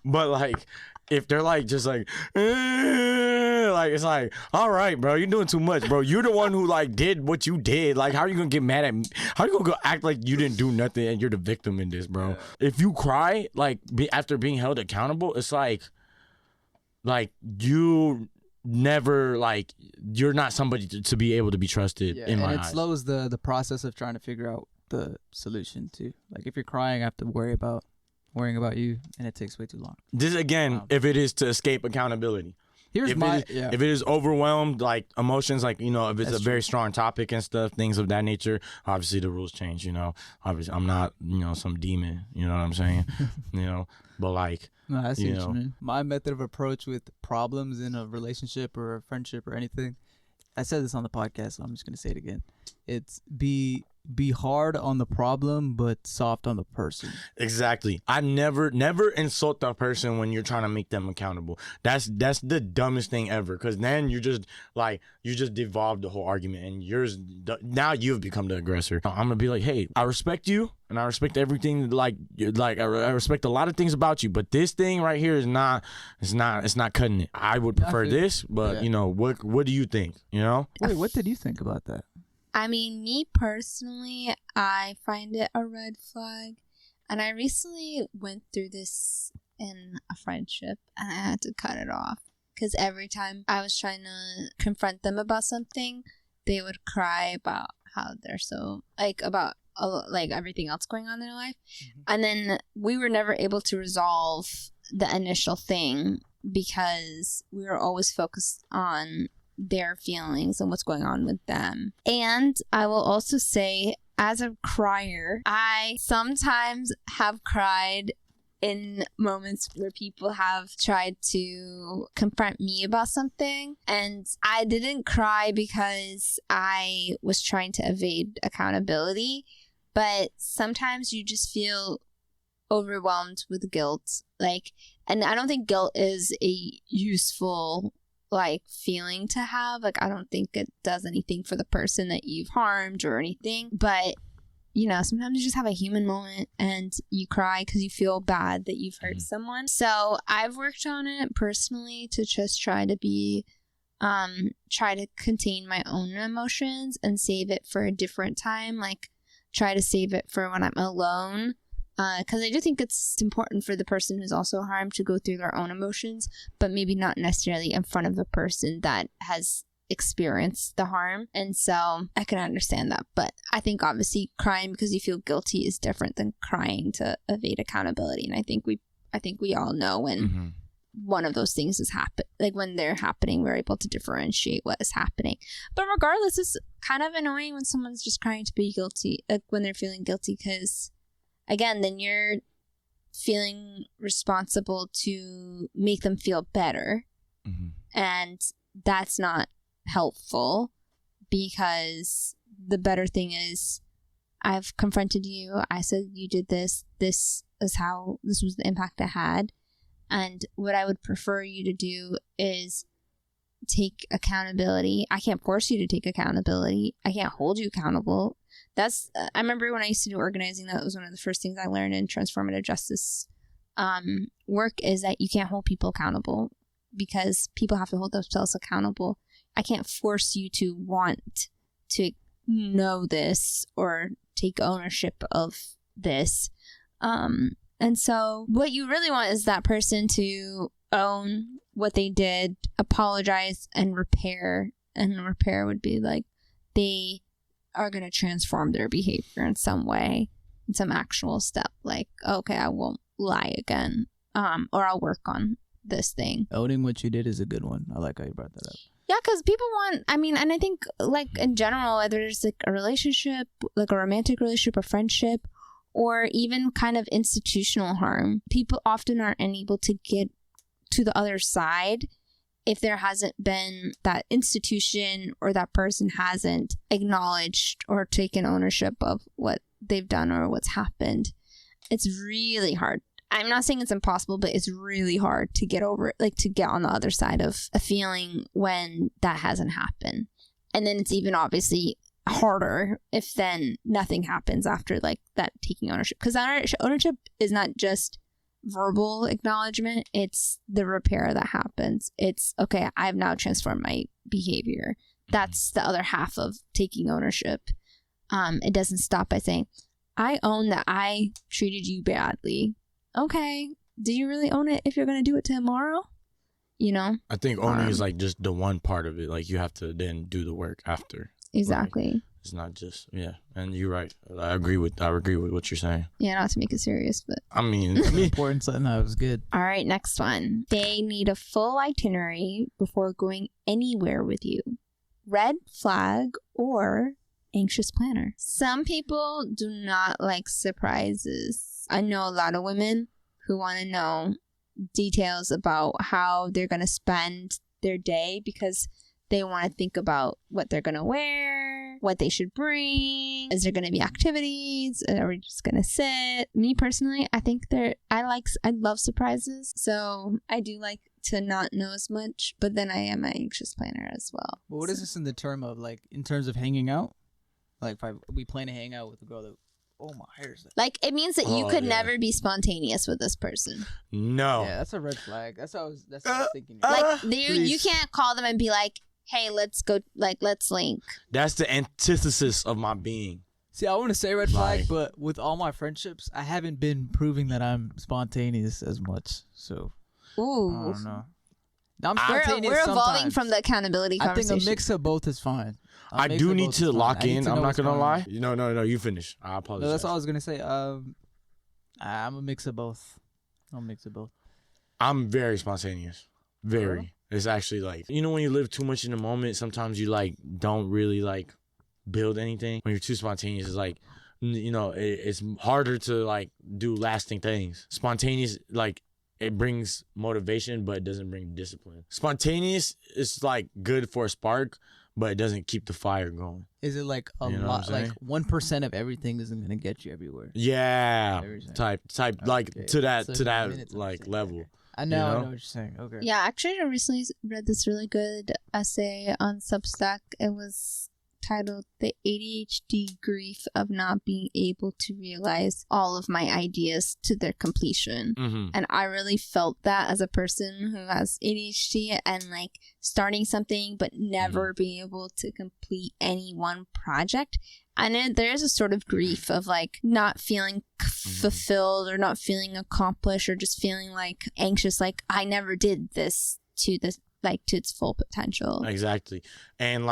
Speaker 2: but, like, if they're like just like it's like, all right, bro, you're doing too much, bro. You're the one who like did what you did. Like, how are you gonna get mad at me? How are you gonna go act like you didn't do nothing and you're the victim in this, bro? Yeah. If you cry like after being held accountable, it's like you never like you're not somebody to be able to be trusted in my eyes.
Speaker 3: And it slows the process of trying to figure out the solution too. Like if you're crying, I have to worrying about you, and it takes way too long.
Speaker 2: This again, if it is to escape accountability. If it is overwhelmed, like emotions, like, you know, if it's a very strong topic and stuff, things of that nature, obviously the rules change, you know. Obviously, I'm not, you know, some demon, you know what I'm saying? You know, but like,
Speaker 3: no, I see what you mean. My method of approach with problems in a relationship or a friendship or anything, I said this on the podcast, so I'm just gonna say it again. It's be hard on the problem, but soft on the person. Exactly.
Speaker 2: I never insult that person when you're trying to make them accountable. That's the dumbest thing ever, because then you just devolved the whole argument, and now you've become the aggressor. I'm gonna be like, hey, I respect you and I respect everything, like I respect a lot of things about you, but this thing right here is not cutting it. I would prefer this, but you know, what do you think, you know?
Speaker 3: Wait, what did you think about that?
Speaker 1: I mean, me personally, I find it a red flag. And I recently went through this in a friendship, and I had to cut it off. Because every time I was trying to confront them about something, they would cry about how they're so, like, about like everything else going on in their life. Mm-hmm. And then we were never able to resolve the initial thing because we were always focused on their feelings and what's going on with them. And I will also say, as a crier, I sometimes have cried in moments where people have tried to confront me about something, and I didn't cry because I was trying to evade accountability, but sometimes you just feel overwhelmed with guilt, like, and I don't think guilt is a useful like feeling to have. Like, I don't think it does anything for the person that you've harmed or anything, but you know, sometimes you just have a human moment and you cry because you feel bad that you've hurt someone. So I've worked on it personally to just try to contain my own emotions and save it for a different time, like try to save it for when I'm alone. Because I do think it's important for the person who's also harmed to go through their own emotions, but maybe not necessarily in front of the person that has experienced the harm. And so I can understand that. But I think obviously crying because you feel guilty is different than crying to evade accountability. And I think we all know when one of those things is like when they're happening, we're able to differentiate what is happening. But regardless, it's kind of annoying when someone's just crying to be guilty, like when they're feeling guilty, because again, then you're feeling responsible to make them feel better. And that's not helpful, because the better thing is, I've confronted you. I said you did this. This was the impact I had. And what I would prefer you to do is take accountability. I can't force you to take accountability. I can't hold you accountable. I remember when I used to do organizing, that was one of the first things I learned in transformative justice work, is that you can't hold people accountable, because people have to hold themselves accountable. I can't force you to want to know this or take ownership of this. And so what you really want is that person to own what they did, apologize, and repair. And repair would be like they are going to transform their behavior in some way, in some actual step, like, okay, I won't lie again, or I'll work on this thing.
Speaker 3: Owning what you did is a good one. I like how you brought that up.
Speaker 1: Yeah, because people want, I mean, and I think like in general, whether it's like a relationship, like a romantic relationship, a friendship, or even kind of institutional harm, people often aren't able to get to the other side if there hasn't been that institution or that person hasn't acknowledged or taken ownership of what they've done or what's happened. It's really hard. I'm not saying it's impossible, but it's really hard to get over it, like to get on the other side of a feeling when that hasn't happened. And then it's even obviously harder if then nothing happens after like that taking ownership. Because ownership is not just verbal acknowledgement, it's the repair that happens. It's okay, I've now transformed my behavior. That's the other half of taking ownership. It doesn't stop by saying, I own that I treated you badly. Okay, do you really own it if you're going to do it tomorrow? you know?
Speaker 2: I think owning is like just the one part of it. Like you have to then do the work after.
Speaker 1: Exactly.
Speaker 2: Like, it's not just and you're right. I agree with what you're saying.
Speaker 1: Yeah, not to make it serious, but
Speaker 2: I mean,
Speaker 3: important something that was good.
Speaker 1: all right, next one. They need a full itinerary before going anywhere with you. Red flag or anxious planner. Some people do not like surprises. I know a lot of women who want to know details about how they're going to spend their day because they want to think about what they're going to wear, what they should bring. Is there going to be activities? Are we just going to sit? Me personally, I think I love surprises. So I do like to not know as much, but then I am an anxious planner as well.
Speaker 3: But what is this in the term of, like, in terms of hanging out? Like, if we plan to hang out with a girl that, oh, my hair's
Speaker 1: like, it means that you could never be spontaneous with this person.
Speaker 2: no.
Speaker 3: Yeah, that's a red flag. That's what I was thinking.
Speaker 1: Like, you can't call them and be like, hey, let's go, like, let's link.
Speaker 2: That's the antithesis of my being.
Speaker 3: See, I want to say red flag, but with all my friendships, I haven't been proving that I'm spontaneous as much. So,
Speaker 1: ooh.
Speaker 3: I don't know. I'm spontaneous
Speaker 1: we're evolving
Speaker 3: sometimes.
Speaker 1: from the accountability conversation.
Speaker 3: I think a mix of both is fine.
Speaker 2: I do need to lock in. I'm not going to lie. No, you finish. I apologize.
Speaker 3: No, that's all I was going to say. I'm a mix of both.
Speaker 2: I'm very spontaneous. Very. It's actually like, when you live too much in the moment, sometimes you like don't really like build anything. When you're too spontaneous, it's like, it's harder to like do lasting things. Spontaneous, like, it brings motivation, but it doesn't bring discipline. Spontaneous is like good for a spark, but it doesn't keep the fire going.
Speaker 3: Is it like a lot? Like 1% of everything isn't gonna get you everywhere.
Speaker 2: Yeah, type
Speaker 3: okay.
Speaker 2: like to that
Speaker 3: minutes,
Speaker 2: like level.
Speaker 3: Okay. I know what you're saying. Okay.
Speaker 1: Yeah, actually, I recently read this really good essay on Substack. It was titled "The ADHD Grief of Not Being Able to Realize All of My Ideas to Their Completion."
Speaker 2: Mm-hmm.
Speaker 1: And I really felt that as a person who has ADHD and like starting something but never being able to complete any one project. And there is a sort of grief of like not feeling fulfilled or not feeling accomplished or just feeling like anxious, like I never did this to its full potential.
Speaker 2: Exactly. And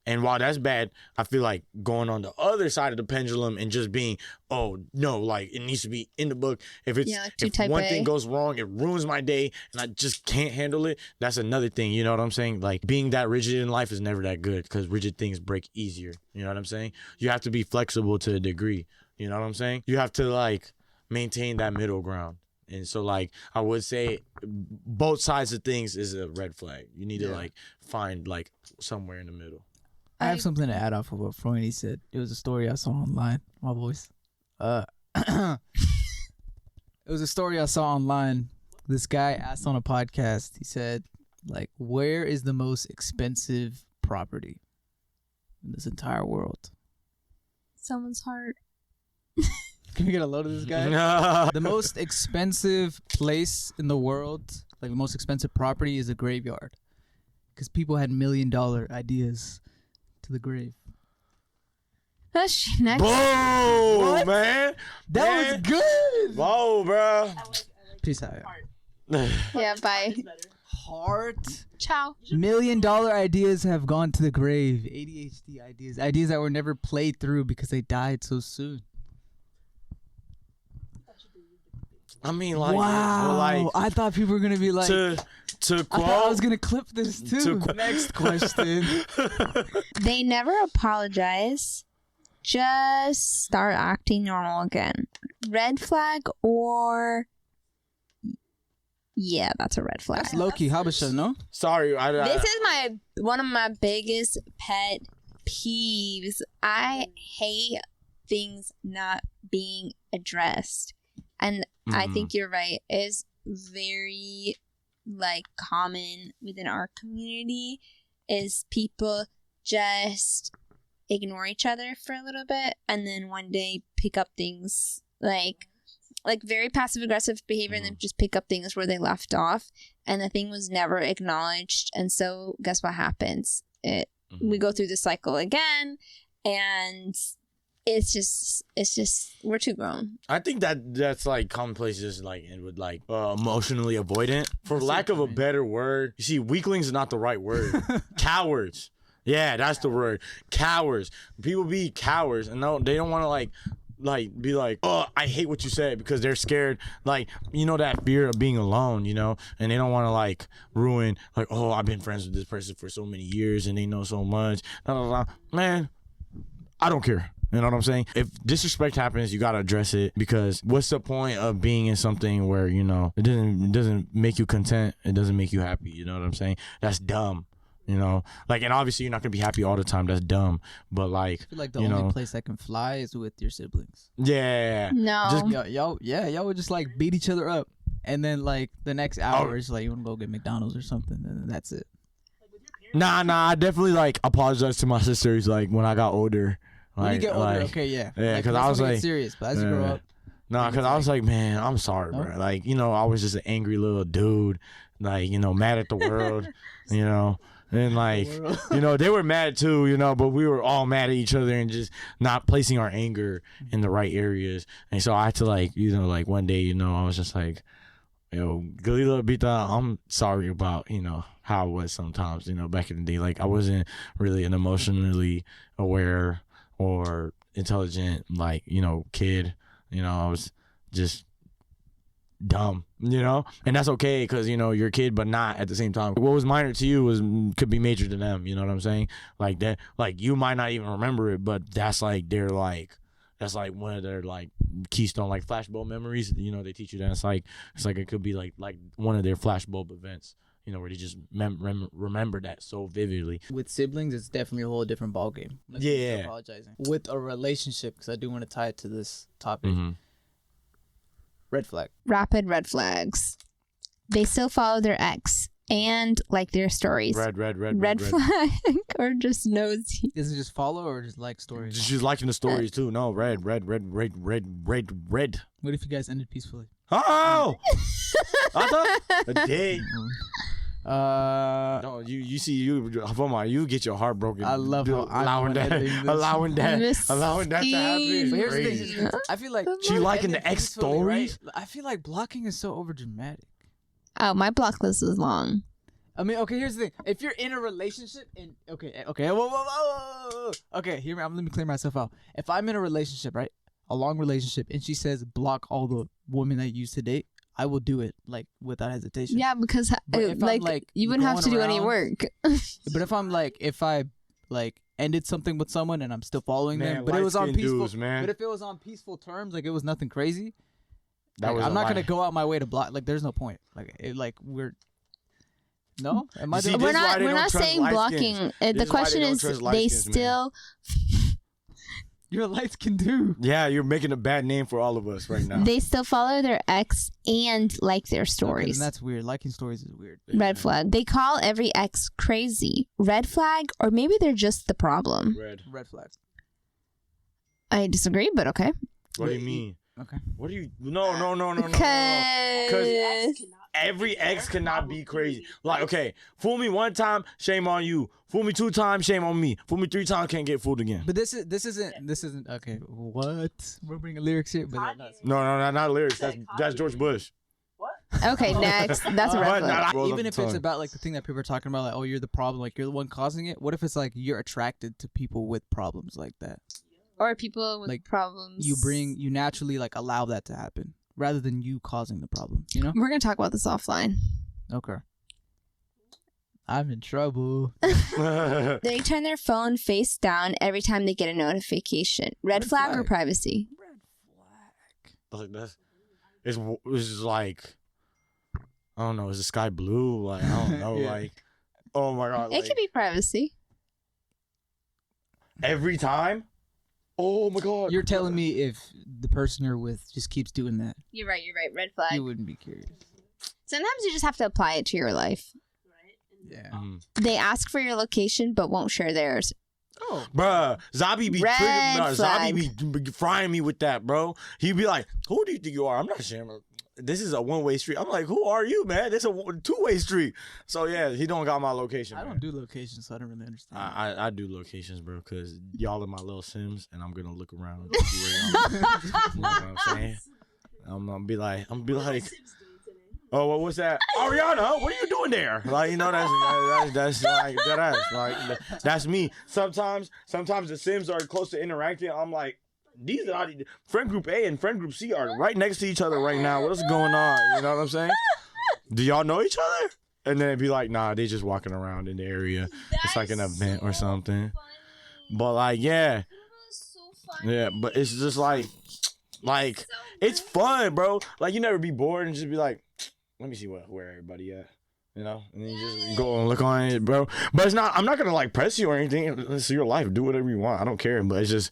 Speaker 2: and while that's bad, I feel like going on the other side of the pendulum and just being, oh no, like it needs to be in the book. If one thing goes wrong, it ruins my day and I just can't handle it. That's another thing. You know what I'm saying? Like being that rigid in life is never that good because rigid things break easier. You know what I'm saying? You have to be flexible to a degree. You know what I'm saying? You have to like maintain that middle ground. And so like I would say both sides of things is a red flag. You need to like find like somewhere in the middle.
Speaker 3: I have something to add off of what Freud said. It was a story I saw online. My voice. It was a story I saw online. This guy asked on a podcast. He said, like, where is the most expensive property in this entire world?
Speaker 1: Someone's heart.
Speaker 3: Can we get a load of this guy? The most expensive place in the world, like the most expensive property, is a graveyard. Because people had $1 million ideas to the grave.
Speaker 1: Next.
Speaker 2: Whoa, man.
Speaker 3: That was good.
Speaker 2: Whoa, bro.
Speaker 3: Peace out.
Speaker 1: Yeah, bye.
Speaker 3: Heart.
Speaker 1: Ciao.
Speaker 3: $1 million ideas have gone to the grave. ADHD ideas that were never played through because they died so soon.
Speaker 2: I mean, like,
Speaker 3: wow.
Speaker 2: Like,
Speaker 3: I thought people were gonna be like,
Speaker 2: to quote.
Speaker 3: I thought I was gonna clip this too. Next question.
Speaker 1: They never apologize. Just start acting normal again. Red flag or yeah, that's a red flag.
Speaker 3: That's low-key Habesha, no?
Speaker 2: Sorry,
Speaker 1: this is one of my biggest pet peeves. I hate things not being addressed. And I think you're right. It's very like common within our community is people just ignore each other for a little bit and then one day pick up things like very passive aggressive behavior and then just pick up things where they left off and the thing was never acknowledged. And so guess what happens? We go through the cycle again and it's just we're too grown.
Speaker 2: I think that's like commonplace, just like and with like emotionally avoidant, for lack of a better word. You see, weaklings is not the right word. Cowards. Yeah, that's the word. Cowards. People be cowards, and no, they don't want to like be like, oh, I hate what you said, because they're scared, like, you know, that fear of being alone, you know, and they don't want to like ruin, like, oh, I've been friends with this person for so many years and they know so much. Man, I don't care. You know what I'm saying? If disrespect happens, you gotta address it, because what's the point of being in something where, you know, it doesn't make you content, it doesn't make you happy, you know what I'm saying? That's dumb. You know, like, and obviously you're not gonna be happy all the time. That's dumb. But like, I
Speaker 3: feel like the only place that can fly is with your siblings.
Speaker 2: Yeah.
Speaker 1: No.
Speaker 3: Just y'all would just like beat each other up, and then like the next hour is like, you wanna go get McDonald's or something, and that's it.
Speaker 2: Nah. I definitely like apologized to my sisters like when I got older. Like,
Speaker 3: when you get older, okay, yeah,
Speaker 2: because I was like
Speaker 3: serious, but as you grow up.
Speaker 2: No, because I was like, man, I'm sorry, bro. Like, you know, I was just an angry little dude, like, you know, mad at the world, you know. And like, you know, they were mad too, you know, but we were all mad at each other and just not placing our anger in the right areas. And so I had to like, you know, like one day, you know, I was just like, yo, Galila Bita, I'm sorry about, you know, how I was sometimes, you know, back in the day. Like, I wasn't really an emotionally aware or intelligent, like, you know, kid. You know, I was just dumb, you know, and that's okay, because, you know, you're a kid, but not at the same time. What was minor to you could be major to them, you know what I'm saying? Like that, like, you might not even remember it, but that's like that's like one of their like keystone, like flashbulb memories, you know. They teach you that it's like it could be like one of their flashbulb events, you know, where they just remember that so vividly.
Speaker 3: With siblings, it's definitely a whole different ballgame.
Speaker 2: Yeah.
Speaker 3: Apologizing. With a relationship, because I do want to tie it to this topic.
Speaker 2: Mm-hmm.
Speaker 3: Red flag.
Speaker 1: Rapid red flags. They still follow their ex and like their stories.
Speaker 2: Red
Speaker 1: flag or just nosy.
Speaker 3: Is it just follow or just like stories?
Speaker 2: Just liking the stories too. No, red. What
Speaker 3: if you guys ended peacefully?
Speaker 2: Oh, I thought a day.
Speaker 3: No,
Speaker 2: you get your heart broken.
Speaker 3: I love how
Speaker 2: allowing that to happen.
Speaker 3: But here's the thing. I feel like
Speaker 2: she liking the ex stories.
Speaker 3: Right? I feel like blocking is so overdramatic.
Speaker 1: Oh, my block list is long.
Speaker 3: I mean, okay, here's the thing. If you're in a relationship and whoa. Okay, let me clear myself out. If I'm in a relationship, right? A long relationship, and she says block all the women that you used to date, I will do it, like, without hesitation.
Speaker 1: Yeah, because like you wouldn't have to do any work.
Speaker 3: But if I ended something with someone and I'm still following them, but it was on peaceful, but if it was on peaceful terms, like it was nothing crazy, I'm not gonna go out my way to block. Like, there's no point. We're
Speaker 1: not saying blocking. The question is, they still.
Speaker 3: Your lights can do.
Speaker 2: Yeah, you're making a bad name for all of us right now.
Speaker 1: They still follow their ex and like their stories.
Speaker 3: Okay, that's weird. Liking stories is weird.
Speaker 1: Red flag. They call every ex crazy. Red flag, or maybe they're just the problem.
Speaker 3: Red flag.
Speaker 1: I disagree, but okay.
Speaker 2: What do you mean?
Speaker 3: Okay.
Speaker 2: What do you? No.
Speaker 1: Because
Speaker 2: every ex cannot be crazy. Like, okay, fool me one time, shame on you. Fool me 2 times, shame on me. Fool me 3 times, can't get fooled again.
Speaker 3: But this isn't okay. What? We're bringing lyrics here, but
Speaker 2: no, not lyrics. That's George Bush.
Speaker 4: What?
Speaker 1: Okay, next. That's a red flag.
Speaker 3: Even if it's about like the thing that people are talking about, like, oh, you're the problem, like you're the one causing it. What if it's like you're attracted to people with problems like that?
Speaker 1: Or people with
Speaker 3: like,
Speaker 1: problems.
Speaker 3: You naturally like allow that to happen rather than you causing the problem, you know?
Speaker 1: We're going to talk about this offline.
Speaker 3: Okay. I'm in trouble.
Speaker 1: They turn their phone face down every time they get a notification. Red flag or privacy?
Speaker 3: Red flag.
Speaker 2: Like it's like, I don't know, is the sky blue? Like, I don't know,
Speaker 3: Yeah.
Speaker 2: like, oh my God.
Speaker 1: It could be privacy.
Speaker 2: Every time? Oh my God.
Speaker 3: You're telling me if the person you're with just keeps doing that,
Speaker 1: You're right. Red flag.
Speaker 3: you wouldn't be curious.
Speaker 1: Sometimes you just have to apply it to your life.
Speaker 3: Yeah.
Speaker 1: They ask for your location but won't share theirs.
Speaker 3: Oh,
Speaker 2: Bruh, Zabi be
Speaker 1: Red
Speaker 2: triggering me.
Speaker 1: flag.
Speaker 2: Zabi be frying me with that, bro. He'd be like, who do you think you are? I'm not sharing. this is a one-way street. I'm like, who are you, man? This is a two-way street. So yeah, he don't got my location.
Speaker 3: I
Speaker 2: man.
Speaker 3: don't do locations, so I don't really understand.
Speaker 2: I do locations, bro, because y'all are my little Sims, and I'm gonna look around and see where y'all are. You know what I'm saying? I'm gonna be like, oh, what's that? Ariana, what are you doing there? Like, you know, that's like that's me. Sometimes the Sims are close to interacting. I'm like, these are friend group A and friend group C are right next to each other right now. What's going on? You know what I'm saying? Do y'all know each other? And then it'd be like, nah, they just walking around in the area. It's like an event or something. But like, yeah, but it's just like it's fun, bro. Like, you never be bored and just be like, let me see where everybody at, you know, and then you just go and look on it, bro. But it's not. I'm not gonna like press you or anything. It's your life. Do whatever you want. I don't care. But it's just,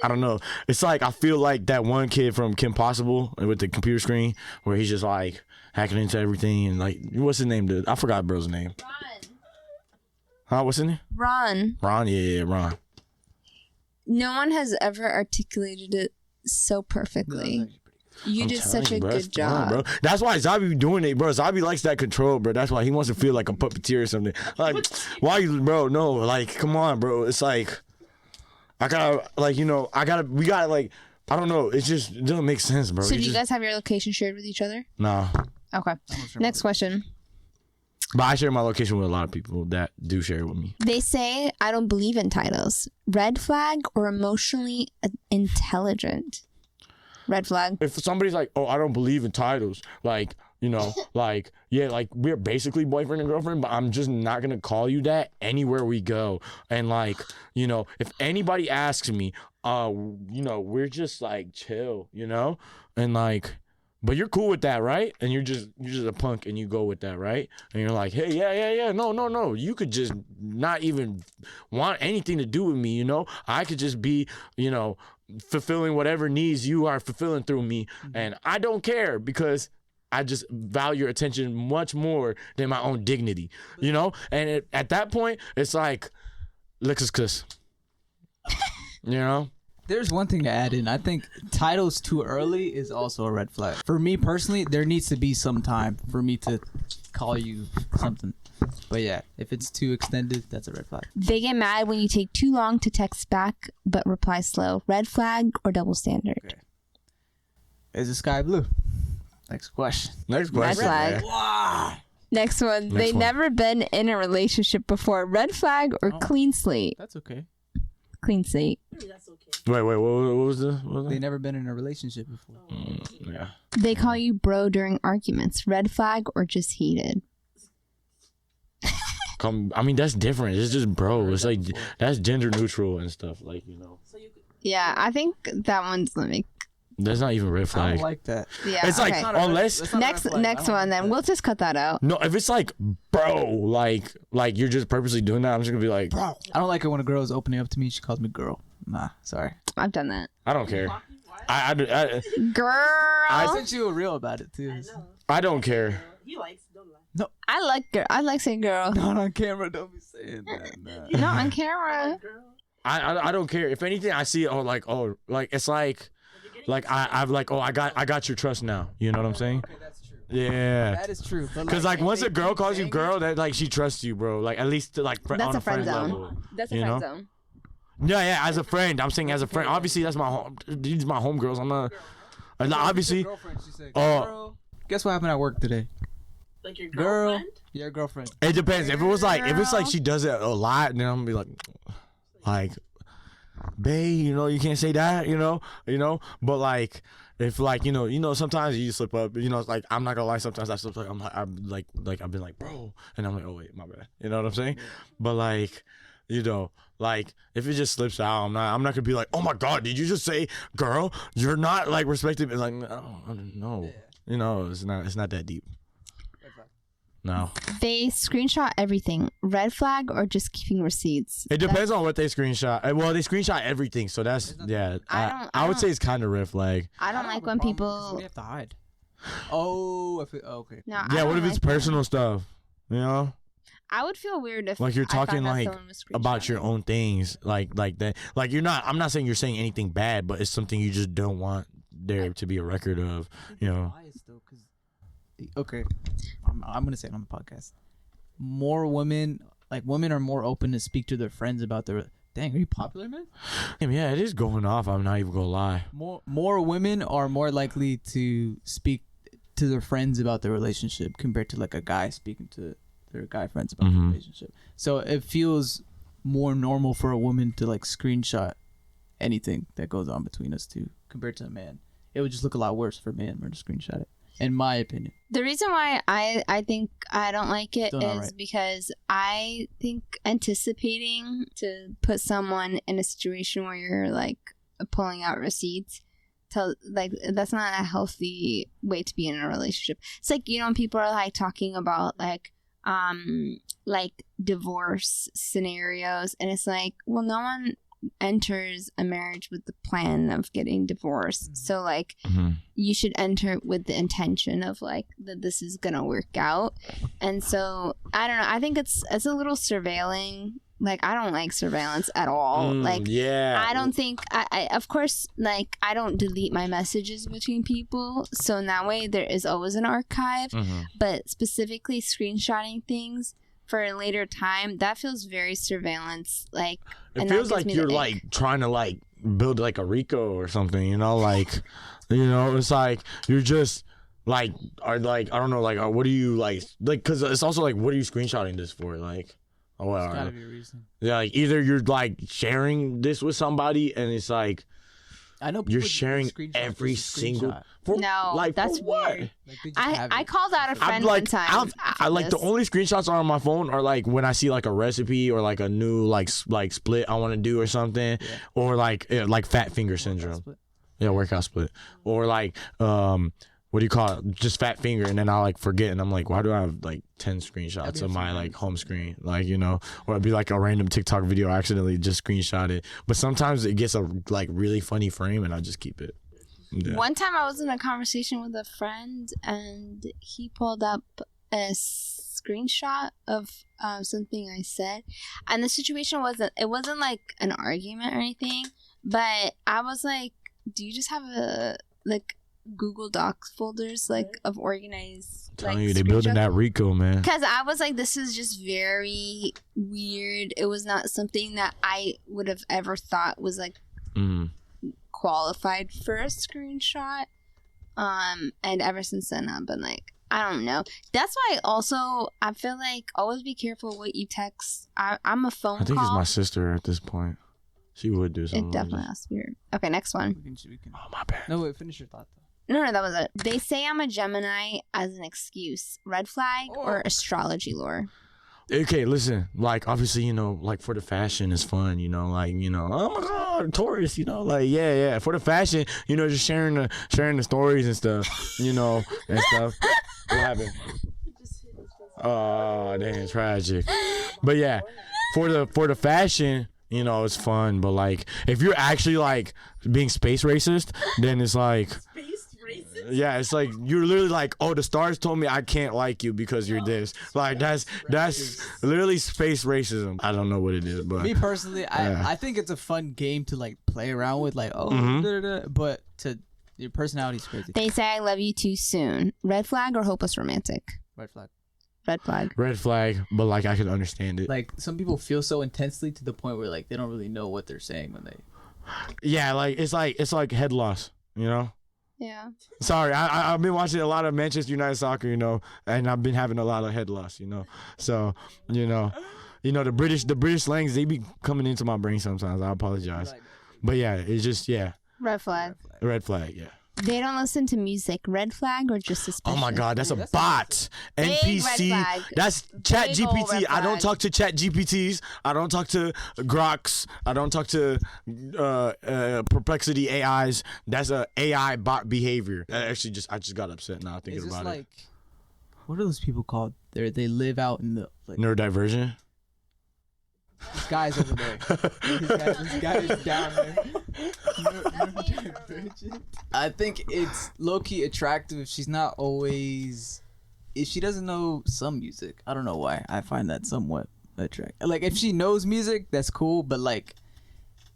Speaker 2: I don't know. It's like I feel like that one kid from Kim Possible with the computer screen where he's just like hacking into everything and like, what's his name? Dude, I forgot bro's name.
Speaker 5: Ron.
Speaker 2: Huh? What's his name?
Speaker 5: Ron.
Speaker 2: Ron. Yeah, Ron.
Speaker 5: No one has ever articulated it so perfectly. You did such a good job,
Speaker 2: bro. That's why Zabi be doing it, bro. Zabi likes that control, bro. That's why he wants to feel like a puppeteer or something. Like, why you, bro? No, like, come on, bro. It's like, I gotta, like, you know, we gotta, like, I don't know. It doesn't make sense, bro.
Speaker 5: So do you guys have your location shared with each other?
Speaker 2: No.
Speaker 5: Okay. Next question.
Speaker 2: But I share my location with a lot of people that do share it with me.
Speaker 5: They say I don't believe in titles. Red flag or emotionally intelligent? Red flag.
Speaker 2: If somebody's like, oh, I don't believe in titles, like, you know, like, yeah, like, we're basically boyfriend and girlfriend, but I'm just not going to call you that anywhere we go. And, like, you know, if anybody asks me, you know, we're just, like, chill, you know? And, like, but you're cool with that, right? And you're just a punk and you go with that, right? And you're like, hey, yeah. No. You could just not even want anything to do with me, you know? I could just be, you know, fulfilling whatever needs you are fulfilling through me. And I don't care because I just value your attention much more than my own dignity, you know? And at that point, it's like, let's kiss, you know?
Speaker 3: There's one thing to add in. I think titles too early is also a red flag. For me personally, there needs to be some time for me to call you something. But yeah, if it's too extended, that's a red flag.
Speaker 5: They get mad when you take too long to text back but reply slow. Red flag or double standard?
Speaker 3: Okay. Is the sky blue? Next question.
Speaker 2: Next question.
Speaker 5: Red flag. Next one. They never been in a relationship before. Red flag or clean slate?
Speaker 3: That's okay.
Speaker 5: Clean slate.
Speaker 4: That's okay.
Speaker 2: Wait, what was this?
Speaker 3: They never been in a relationship before.
Speaker 2: Yeah.
Speaker 5: They call you bro during arguments. Red flag or just heated?
Speaker 2: I mean, that's different. It's just bro. It's like, that's gender neutral and stuff. Like, you know.
Speaker 5: Yeah, I think that one's like.
Speaker 2: That's not even red
Speaker 3: I
Speaker 2: flag.
Speaker 3: don't like that.
Speaker 5: Yeah,
Speaker 2: it's like, unless.
Speaker 5: Next one then. We'll just cut that out.
Speaker 2: No, if it's like, bro, like you're just purposely doing that, I'm just going to be like, bro.
Speaker 3: I don't like it when a girl is opening up to me. She calls me girl. Nah, sorry.
Speaker 5: I've done that.
Speaker 2: I don't care.
Speaker 5: Girl.
Speaker 3: I sent you a reel about it too.
Speaker 2: I don't care.
Speaker 4: He likes, don't lie.
Speaker 3: No.
Speaker 5: I like girl. I like saying girl.
Speaker 3: Not on camera. Don't be saying that. Nah.
Speaker 5: Not on camera.
Speaker 2: I don't care. If anything, I see it, it's like I've like, oh, I got your trust now. You know what I'm saying?
Speaker 3: Okay, that's true.
Speaker 2: Yeah.
Speaker 3: That is true.
Speaker 2: Because like once a girl calls you girl, that like she trusts you, bro. Like at least like
Speaker 5: That's
Speaker 2: on
Speaker 5: a friend zone.
Speaker 2: level.
Speaker 5: That's a friend zone.
Speaker 2: Yeah. As a friend, I'm saying as a friend. Obviously, that's my home. These my homegirls. I'm not. Obviously.
Speaker 3: Girlfriend, she said, girl. Guess what happened at work today?
Speaker 4: Like your
Speaker 3: Girl.
Speaker 4: girlfriend?
Speaker 3: Your girlfriend.
Speaker 2: It depends. If it's like she does it a lot, then I'm gonna be like, babe, you know, you can't say that, you know. But like, if like, you know, sometimes you slip up, you know. It's like, I'm not gonna lie. Sometimes I slip up. I've been like, bro, and I'm like, oh wait, my bad. You know what I'm saying? Yeah. But like, you know, like if it just slips out, I'm not gonna be like, oh my god, did you just say, girl? You're not like respected. It's like, no, yeah. You know, it's not that deep. No.
Speaker 5: They screenshot everything. Red flag or just keeping receipts?
Speaker 2: It depends on what they screenshot. Well, they screenshot everything, so that's I would say it's kind of red flag.
Speaker 5: I don't like when people.
Speaker 3: We have to hide. Oh, okay.
Speaker 5: No,
Speaker 2: yeah, what if it's personal stuff? You know.
Speaker 5: I would feel weird if
Speaker 2: like you're talking like about your own things, like that. Like you're not. I'm not saying you're saying anything bad, but it's something you just don't want there to be a record of, you know.
Speaker 3: Biased though, 'cause okay, I'm gonna say it on the podcast. More women, like women, are more open to speak to their friends about their. Dang, are you popular, man?
Speaker 2: Yeah, it is going off. I'm not even gonna lie.
Speaker 3: More women are more likely to speak to their friends about their relationship compared to like a guy speaking to their guy friends about their relationship. So it feels more normal for a woman to like screenshot anything that goes on between us two compared to a man. It would just look a lot worse for a man to screenshot it, in my opinion.
Speaker 1: The reason why I think I don't like it is because I think anticipating to put someone in a situation where you're like pulling out receipts, that's not a healthy way to be in a relationship. It's like, you know, when people are like talking about like divorce scenarios, and it's like, well, no one enters a marriage with the plan of getting divorced, so like you should enter with the intention of like that this is gonna work out. And so I don't know, I think it's a little surveilling. Like, I don't like surveillance at all. I don't think I of course, like, I don't delete my messages between people, so in that way there is always an archive. But specifically screenshotting things for a later time, that feels very surveillance. Like,
Speaker 2: it feels like you're like trying to like build like a Rico or something, you know, like, you know, it's like you're just like, are like, I don't know, like, what do you like, because it's also like, what are you screenshotting this for? Like, oh, well,
Speaker 3: there's gotta be a reason.
Speaker 2: Yeah, like either you're like sharing this with somebody and it's like,
Speaker 3: I know
Speaker 2: you're sharing every single.
Speaker 1: No,
Speaker 2: like,
Speaker 1: that's
Speaker 2: weird.
Speaker 3: Like,
Speaker 1: I called out a friend
Speaker 2: like,
Speaker 1: one time.
Speaker 2: I like the only screenshots are on my phone are like when I see like a recipe or like a new like split I want to do or something, or like fat finger syndrome. Yeah, workout split, or like what do you call it? Just fat finger, and then I like forget, and I'm like, why do I have like 10 screenshots of my like home screen? Like, you know, or it'd be like a random TikTok video I accidentally just screenshot it. But sometimes it gets a like really funny frame, and I just keep it. Yeah.
Speaker 1: One time I was in a conversation with a friend, and he pulled up a screenshot of something I said, and the situation wasn't like an argument or anything, but I was like, do you just have a like Google Docs folders like of organized?
Speaker 2: I'm telling you, they building that Rico, man. Because
Speaker 1: I was like, this is just very weird. It was not something that I would have ever thought was like qualified for a screenshot. And ever since then, I've been like, I don't know. That's why also I feel like always be careful what you text. I'm a phone call.
Speaker 2: I think it's my sister at this point. She would do something.
Speaker 1: It definitely has to be weird. Okay, next one.
Speaker 2: Oh, my bad.
Speaker 3: No, wait, finish your thought though.
Speaker 1: No, that was it. They say I'm a Gemini as an excuse. Red flag or astrology lore?
Speaker 2: Okay, listen, like, obviously, you know, like, for the fashion is fun, you know, like, you know, oh my God, Taurus, you know, like, yeah, for the fashion, you know, just sharing the stories and stuff, you know, and stuff. What happened? Oh, damn, tragic. But yeah, for the fashion, you know, it's fun, but like, if you're actually like being space racist, then it's like, yeah, it's like you're literally like, oh, the stars told me I can't like you because you're this. Like, that's literally space racism. I don't know what it is, but
Speaker 3: me personally, I think it's a fun game to like play around with, like, but your personality's crazy.
Speaker 1: They say I love you too soon. Red flag or hopeless romantic?
Speaker 3: Red flag.
Speaker 1: Red flag.
Speaker 2: Red flag, but like I could understand it.
Speaker 3: Like, some people feel so intensely to the point where like they don't really know what they're saying when they.
Speaker 2: Yeah, like it's like head loss, you know.
Speaker 1: Yeah.
Speaker 2: Sorry, I've been watching a lot of Manchester United soccer, you know, and I've been having a lot of head loss, you know. So, you know, the British slangs, they be coming into my brain sometimes. I apologize, but yeah, it's just
Speaker 1: Red flag.
Speaker 2: Red flag, yeah.
Speaker 1: They don't listen to music. Red flag or just suspicious?
Speaker 2: Oh my God, that's a bot. NPC. That's Chat GPT. I don't talk to Chat GPTs. I don't talk to Groks. I don't talk to Perplexity AIs. That's a AI bot behavior. I just got upset now thinking about it.
Speaker 3: What are those people called? They live out in the like,
Speaker 2: neurodivergent.
Speaker 3: This guy's over there. This guy is down there. I think it's low-key attractive if she's not always... If she doesn't know some music. I don't know why. I find that somewhat attractive. Like, if she knows music, that's cool. But, like,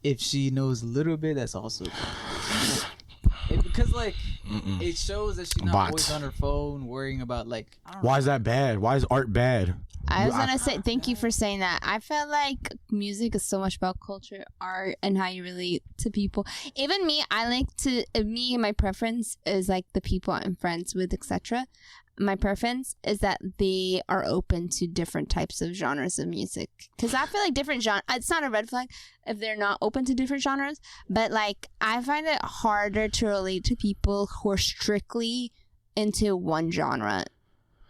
Speaker 3: if she knows a little bit, that's also cool. Because like
Speaker 2: Mm-mm.
Speaker 3: it shows that she's not
Speaker 2: Bots.
Speaker 3: always on her phone worrying about like. I don't
Speaker 2: Why
Speaker 3: know.
Speaker 2: is that bad? Why is art bad?
Speaker 1: I was gonna say thank you for saying that. I felt like music is so much about culture, art, and how you relate to people. Even me, my preference is like the people I'm friends with, etc. My preference is that they are open to different types of genres of music. Because I feel like different genres, it's not a red flag if they're not open to different genres, but like I find it harder to relate to people who are strictly into one genre.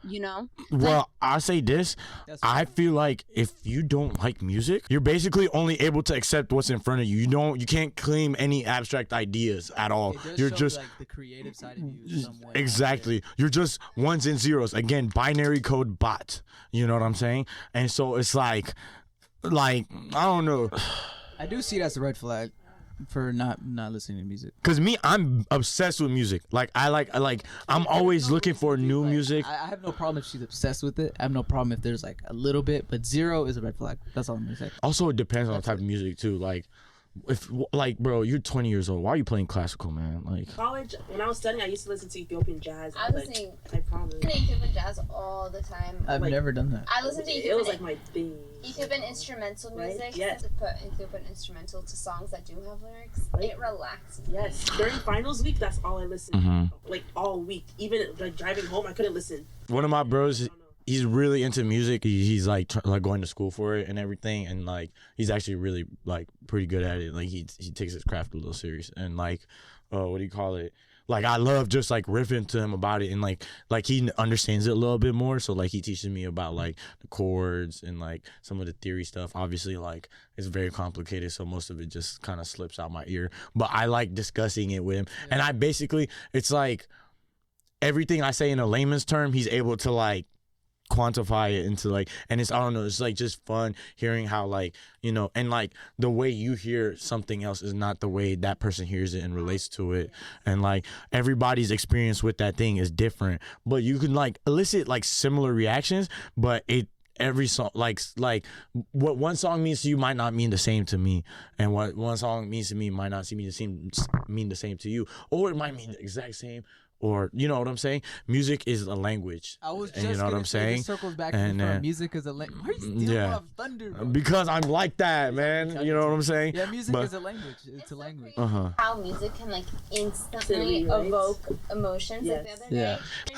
Speaker 1: You know?
Speaker 2: Well, I say this.
Speaker 3: That's
Speaker 2: I feel like if you don't like music, you're basically only able to accept what's in front of you. You can't claim any abstract ideas at all.
Speaker 3: It does
Speaker 2: You're
Speaker 3: show,
Speaker 2: just
Speaker 3: like the creative side of you somewhat.
Speaker 2: exactly. You're just ones and zeros. Again, binary code bot. You know what I'm saying? And so it's like I don't know.
Speaker 3: I do see it as a red flag for not listening to music.
Speaker 2: Cause me, I'm obsessed with music. Like I'm always looking for new music.
Speaker 3: I have no problem if she's obsessed with it. I have no problem if there's like a little bit, but zero is a red flag. That's all I'm gonna say.
Speaker 2: Also, it depends on the type of music too. Like, if bro, you're 20 years old. Why are you playing classical, man? Like
Speaker 4: College, when I was studying, I used to listen to Ethiopian jazz.
Speaker 5: I was listening
Speaker 4: I promise.
Speaker 5: to Ethiopian jazz all the time.
Speaker 3: I've never done that.
Speaker 5: I listen to
Speaker 4: It was
Speaker 5: Ethiopian,
Speaker 4: like my thing.
Speaker 5: Ethiopian instrumental
Speaker 4: Right?
Speaker 5: music.
Speaker 4: Yes.
Speaker 5: To put Ethiopian instrumental to songs that do have lyrics,
Speaker 4: Right.
Speaker 5: it relaxes me.
Speaker 4: Yes, during finals week, that's all I listened to.
Speaker 2: Mhm.
Speaker 4: Like all week. Even like driving home, I couldn't listen.
Speaker 2: one of my bros,
Speaker 4: I don't know.
Speaker 2: he's really into music. He's like like going to school for it and everything, and like he's actually really like pretty good at it. Like he takes his craft a little serious, and like what do you call it? Like I love just like riffing to him about it, and like he understands it a little bit more. So like he teaches me about like the chords and like some of the theory stuff. Obviously, like it's very complicated, so most of it just kind of slips out my ear. But I like discussing it with him, and I basically it's like everything I say in a layman's term, he's able to like quantify it into like, and it's I don't know, it's like just fun hearing how like, you know, and like the way you hear something else is not the way that person hears it and relates to it, and like everybody's experience with that thing is different, but you can like elicit like similar reactions, but every song like what one song means to you might not mean the same to me, and what one song means to me might not mean the same to you, or it might mean the exact same. Or you know what I'm saying? Music is a language.
Speaker 3: I was just
Speaker 2: and you know what I'm saying?
Speaker 3: This circles back
Speaker 2: And,
Speaker 3: to the front. Music is a language. Why are you stealing
Speaker 2: yeah.
Speaker 3: off thunder, bro?
Speaker 2: Because I'm like that, man. You know what I'm saying?
Speaker 3: Yeah, music
Speaker 2: But-
Speaker 3: is a language. It's a language.
Speaker 5: How music can like instantly
Speaker 4: Instantly, right?
Speaker 5: evoke emotions.
Speaker 4: Yes.
Speaker 5: Like the other
Speaker 3: Yeah.
Speaker 5: day,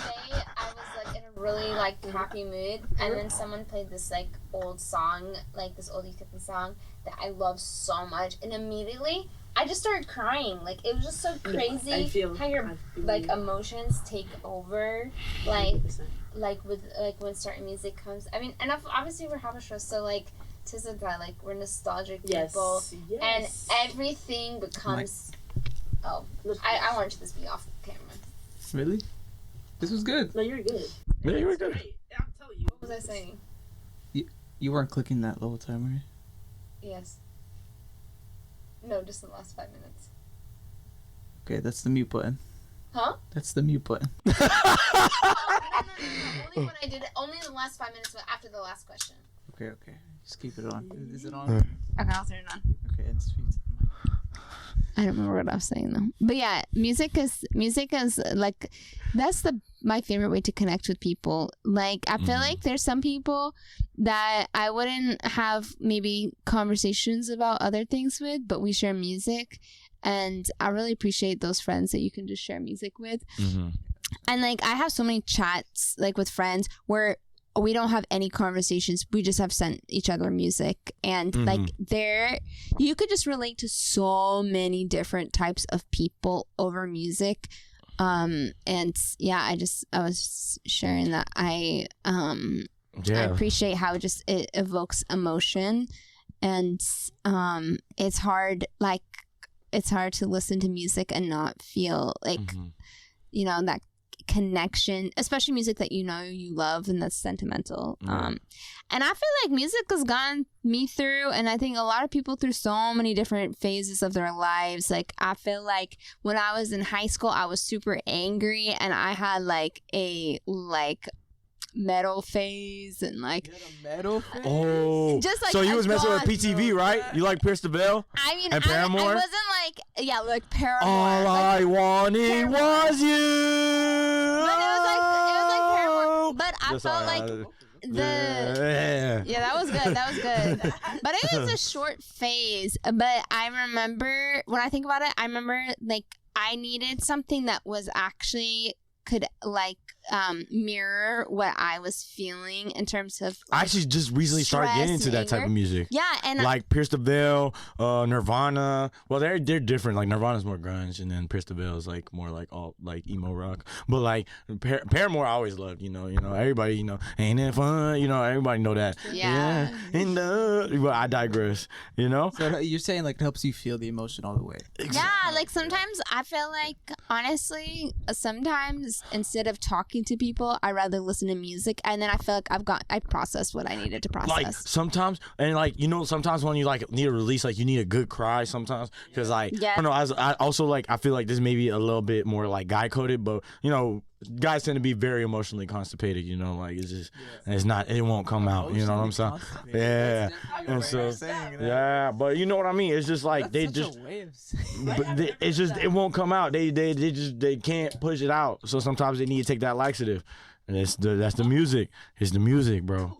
Speaker 5: I was like in a really like happy mood, and then someone played this like old song, like this old Ethiopian song that I love so much, and immediately I just started crying. Like it was just so crazy
Speaker 4: I feel
Speaker 5: how your like emotions take over, like
Speaker 4: 100%.
Speaker 5: with like when certain music comes. I mean, and obviously we're Habeshas, so like tis that like we're nostalgic
Speaker 4: Yes.
Speaker 5: people,
Speaker 4: Yes.
Speaker 5: and everything becomes. Oh, I wanted this to be off camera.
Speaker 3: Really? This was good.
Speaker 4: No, you're good.
Speaker 2: Yeah, you were good.
Speaker 4: Great. I'm telling you.
Speaker 5: What was I saying?
Speaker 3: You weren't clicking that the whole time, right?
Speaker 5: Yes. No, just in the last 5 minutes.
Speaker 3: Okay, that's the mute button.
Speaker 5: Huh?
Speaker 3: That's the mute button.
Speaker 5: No. Only when I did it. Only in the last 5 minutes, but after the last question.
Speaker 3: Okay. Just keep it on. Is it on?
Speaker 2: Alright.
Speaker 5: Okay, I'll turn it on.
Speaker 3: Okay, and speak.
Speaker 1: I don't remember what I was saying though. But yeah, music is like that's my favorite way to connect with people. Like I feel like there's some people that I wouldn't have maybe conversations about other things with, but we share music, and I really appreciate those friends that you can just share music with.
Speaker 2: Mm-hmm.
Speaker 1: And like I have so many chats like with friends where we don't have any conversations, we just have sent each other music, and like there you could just relate to so many different types of people over music. And yeah, I was sharing that I appreciate how just it evokes emotion, and it's hard to listen to music and not feel like you know that connection, especially music that you know you love and that's sentimental. And I feel like music has gotten me through, and I think a lot of people through so many different phases of their lives. Like I feel like when I was in high school I was super angry, and I had like a metal phase, and like
Speaker 3: metal phase?
Speaker 2: Oh,
Speaker 1: just like
Speaker 2: so you was messing with
Speaker 1: gone.
Speaker 2: PTV, right? You like Pierce the Veil?
Speaker 1: I mean,
Speaker 2: And
Speaker 1: I
Speaker 2: Paramore?
Speaker 1: wasn't like yeah, like Paramore.
Speaker 2: All
Speaker 1: like,
Speaker 2: I wanted
Speaker 1: Paramore.
Speaker 2: was you.
Speaker 1: But it was like Paramore. But I
Speaker 2: That's
Speaker 1: felt
Speaker 2: all
Speaker 1: like
Speaker 2: right.
Speaker 1: yeah, that was good. That was good. But it was a short phase. But I remember when I think about it, I remember like I needed something that was actually could like mirror what I was feeling in terms of
Speaker 2: I actually just recently started getting into that type of music.
Speaker 1: Yeah, and
Speaker 2: like Pierce the Veil, Nirvana. Well, they're different. Like Nirvana's more grunge, and then Pierce the Veil is like more like all like emo rock. But like Paramore, I always loved. You know, everybody. You know, ain't it fun? You know, everybody know that.
Speaker 1: Yeah.
Speaker 2: And but I digress. You know.
Speaker 3: So you're saying like it helps you feel the emotion all the way.
Speaker 1: Yeah, like sometimes I feel like honestly, sometimes instead of talking to people, I rather listen to music, and then I feel like I processed what I needed to process.
Speaker 2: Like sometimes, and like sometimes when you like need a release, like you need a good cry sometimes, because like I don't know. I also like I feel like this may be a little bit more like guy coded, but guys tend to be very emotionally constipated. Like it's just it's not it won't come out. You know what I'm saying? Yeah, and so yeah, but you know what I mean. It's just like they just it's just it won't come out. They can't push it out. So sometimes they need to take that laxative. And that's the music. It's the music, bro.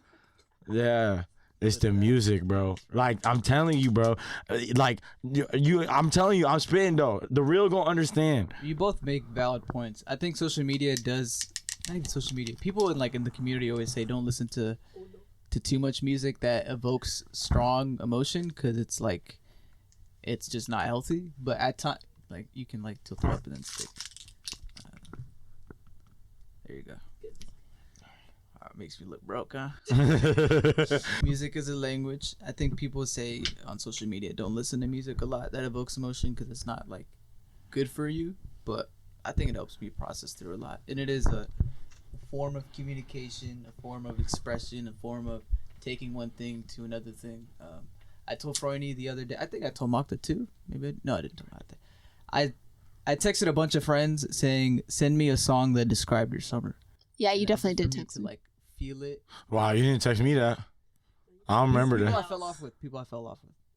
Speaker 2: Yeah, it's the music, bro. Like I'm telling you, bro. Like I'm telling you, I'm spitting though. The real gonna understand.
Speaker 3: You both make valid points. I think social media does. Not even social media. People in the community always say don't listen to too much music that evokes strong emotion because it's just not healthy. But at times, like you can like tilt it up and then stick. There you go. Makes me look broke, huh? Music is a language. I think people say on social media don't listen to music a lot that evokes emotion because it's not like good for you, but I think it helps me process through a lot, and it is a form of communication, a form of expression, a form of taking one thing to another thing. I told Froyni the other day, I think I told Makta too, no, I didn't tell Makta. I texted a bunch of friends saying send me a song that described your summer.
Speaker 1: Yeah, you definitely did text me.
Speaker 3: Like feel it.
Speaker 2: Wow, you didn't text me that. I don't remember
Speaker 3: People
Speaker 2: that.
Speaker 3: I fell off with.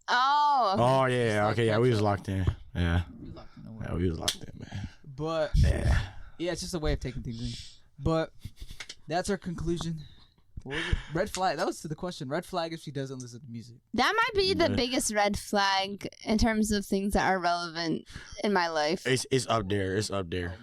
Speaker 1: Oh.
Speaker 2: Oh yeah, okay, yeah, we was locked in. Yeah. We was locked in, man.
Speaker 3: But yeah, it's just a way of taking things in. But that's our conclusion. What was it? Red flag. That was to the question. Red flag if she doesn't listen to music.
Speaker 1: That might be the biggest red flag in terms of things that are relevant in my life.
Speaker 2: It's up there. It's up there.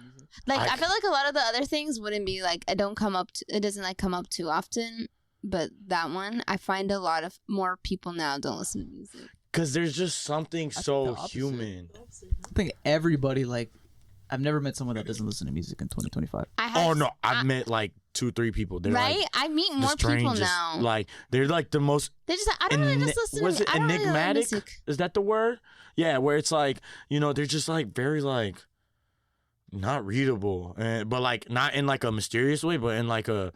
Speaker 1: Like I feel like a lot of the other things wouldn't be like it doesn't like come up too often, but that one I find a lot of more people now don't listen to music. Cause
Speaker 2: there's just something so human.
Speaker 3: I think everybody I've never met someone that doesn't listen to music in 2025.
Speaker 2: I've met like 2-3 people. They're
Speaker 1: right?
Speaker 2: Like,
Speaker 1: I meet more people now.
Speaker 2: Like they're like the most.
Speaker 1: They just I don't really just listen to music.
Speaker 2: Was it enigmatic? Really Is that the word? Yeah, where it's like they're just like very like. Not readable, but like not in like a mysterious way, but in like a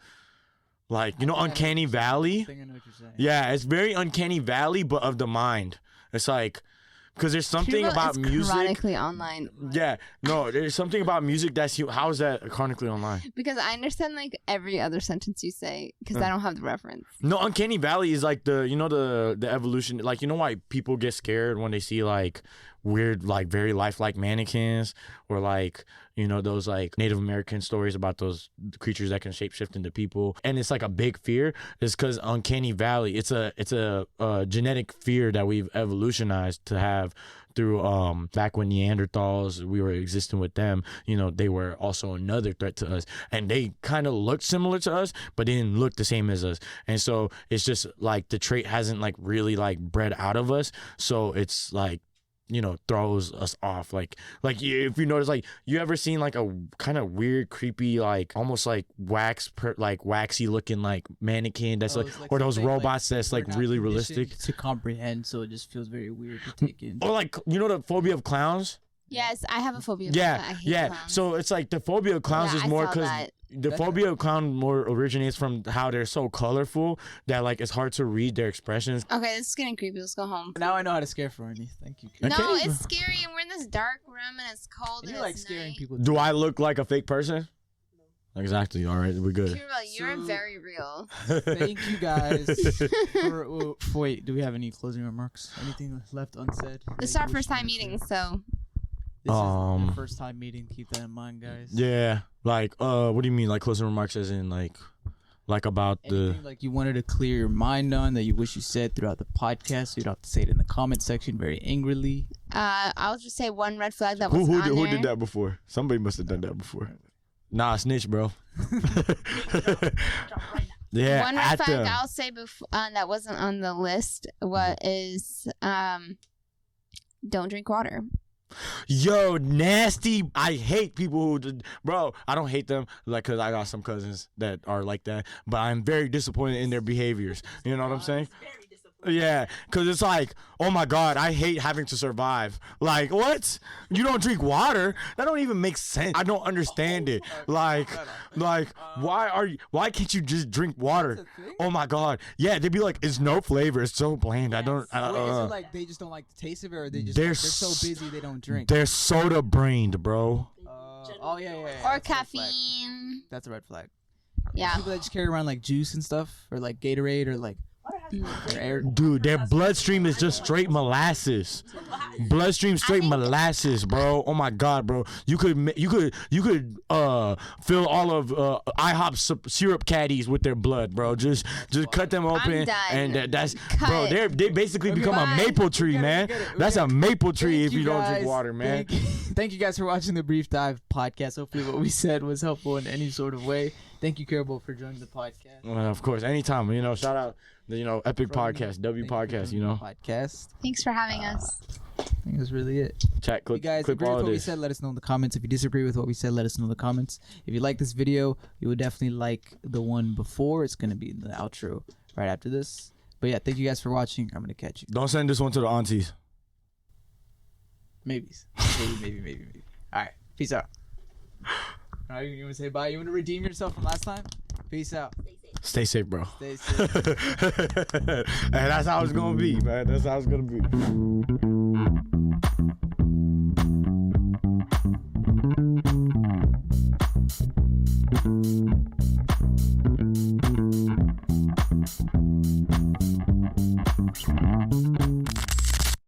Speaker 2: uncanny valley.
Speaker 3: I know what you're saying.
Speaker 2: Yeah, it's very uncanny valley, but of the mind. It's like because there's something about music.
Speaker 1: Chronically online.
Speaker 2: Yeah, no, there's something about music that's how is that chronically online?
Speaker 1: Because I understand like every other sentence you say because I don't have the reference.
Speaker 2: No, uncanny valley is like the the evolution. Like why people get scared when they see like weird like very lifelike mannequins or like those like Native American stories about those creatures that can shapeshift into people, and it's like a big fear is because uncanny valley it's a genetic fear that we've evolutionized to have through back when Neanderthals we were existing with them, they were also another threat to us, and they kind of looked similar to us but they didn't look the same as us, and so it's just like the trait hasn't like really like bred out of us, so it's like throws us off. Like if you notice, like you ever seen like a kind of weird, creepy, like almost like waxy looking like mannequin that's like or those robots that's like really realistic
Speaker 3: to comprehend, so it just feels very weird to take in.
Speaker 2: Or like the phobia of clowns.
Speaker 1: Yes, I have a phobia.
Speaker 2: Yeah,
Speaker 1: I hate
Speaker 2: yeah.
Speaker 1: clowns.
Speaker 2: So it's like the phobia of clowns is more because the phobia of clown more originates from how they're so colorful that like it's hard to read their expressions.
Speaker 1: Okay, this is getting creepy. Let's go home.
Speaker 3: Now I know how to scare Fernie. Thank you.
Speaker 1: No, it's scary, and we're in this dark room, and it's cold.
Speaker 3: You
Speaker 1: and
Speaker 3: like
Speaker 1: it's
Speaker 3: scaring
Speaker 1: night.
Speaker 3: people.
Speaker 2: Do I look like a fake person? No. Exactly. All right, we're good.
Speaker 1: Kerubel, you're very real.
Speaker 3: Thank you guys. Wait, do we have any closing remarks? Anything left unsaid?
Speaker 1: This is our first time meeting, so
Speaker 3: This is the first time meeting. Keep that in mind, guys.
Speaker 2: Yeah, like what do you mean, like closing remarks as in like about
Speaker 3: anything like you wanted to clear your mind on that you wish you said throughout the podcast? You don't have to say it in the comment section very angrily.
Speaker 1: I'll just say one red flag that was
Speaker 2: who did that before? Somebody must have done that before. Nah, snitch, bro. Yeah,
Speaker 1: one red flag I'll say before that wasn't on the list is don't drink water.
Speaker 2: Yo, nasty. I hate people who, bro, I don't hate them, like, because I got some cousins that are like that, but I'm very disappointed in their behaviors. You know what I'm saying? Yeah, because it's like, oh my God, I hate having to survive. Like, what? You don't drink water? That don't even make sense. I don't understand it. Like, why can't you just drink water? Oh my God. Yeah, they'd be like, it's no flavor. It's so bland. Yes.
Speaker 3: Is it like they just don't like the taste of it, or they're so busy they don't drink?
Speaker 2: They're soda brained, bro.
Speaker 3: Yeah.
Speaker 1: Or caffeine.
Speaker 3: That's a red flag.
Speaker 1: Yeah.
Speaker 3: People that just carry around like juice and stuff, or like Gatorade, or like.
Speaker 2: Dude, their bloodstream is just straight molasses. Bloodstream straight molasses, bro. Oh my God, bro. You could fill all of IHOP syrup caddies with their blood, bro. Just cut them open, and that's bro. They basically become a maple tree, man. That's a maple tree if you don't drink water, man.
Speaker 3: Thank you guys for watching the Brief Dive podcast. Hopefully, what we said was helpful in any sort of way. Thank you, Kerubel, for joining the podcast.
Speaker 2: Of course, anytime. Shout out. Epic Podcast, W Podcast,
Speaker 3: Podcast.
Speaker 5: Thanks for having us.
Speaker 3: I think that's really it.
Speaker 2: Chat, clip,
Speaker 3: if you guys
Speaker 2: clip
Speaker 3: agree
Speaker 2: all
Speaker 3: with what we
Speaker 2: this.
Speaker 3: said, let us know in the comments. If you disagree with what we said, let us know in the comments. If you like this video, you would definitely like the one before. It's going to be in the outro right after this. But yeah, thank you guys for watching. I'm going to catch you.
Speaker 2: Don't send this one to the aunties.
Speaker 3: Maybe. All right. Peace out. All right, you want to say bye? You want to redeem yourself from last time? Peace out.
Speaker 2: Stay safe, bro.
Speaker 3: Stay safe.
Speaker 2: And that's how it's going to be, man. That's how it's going to be.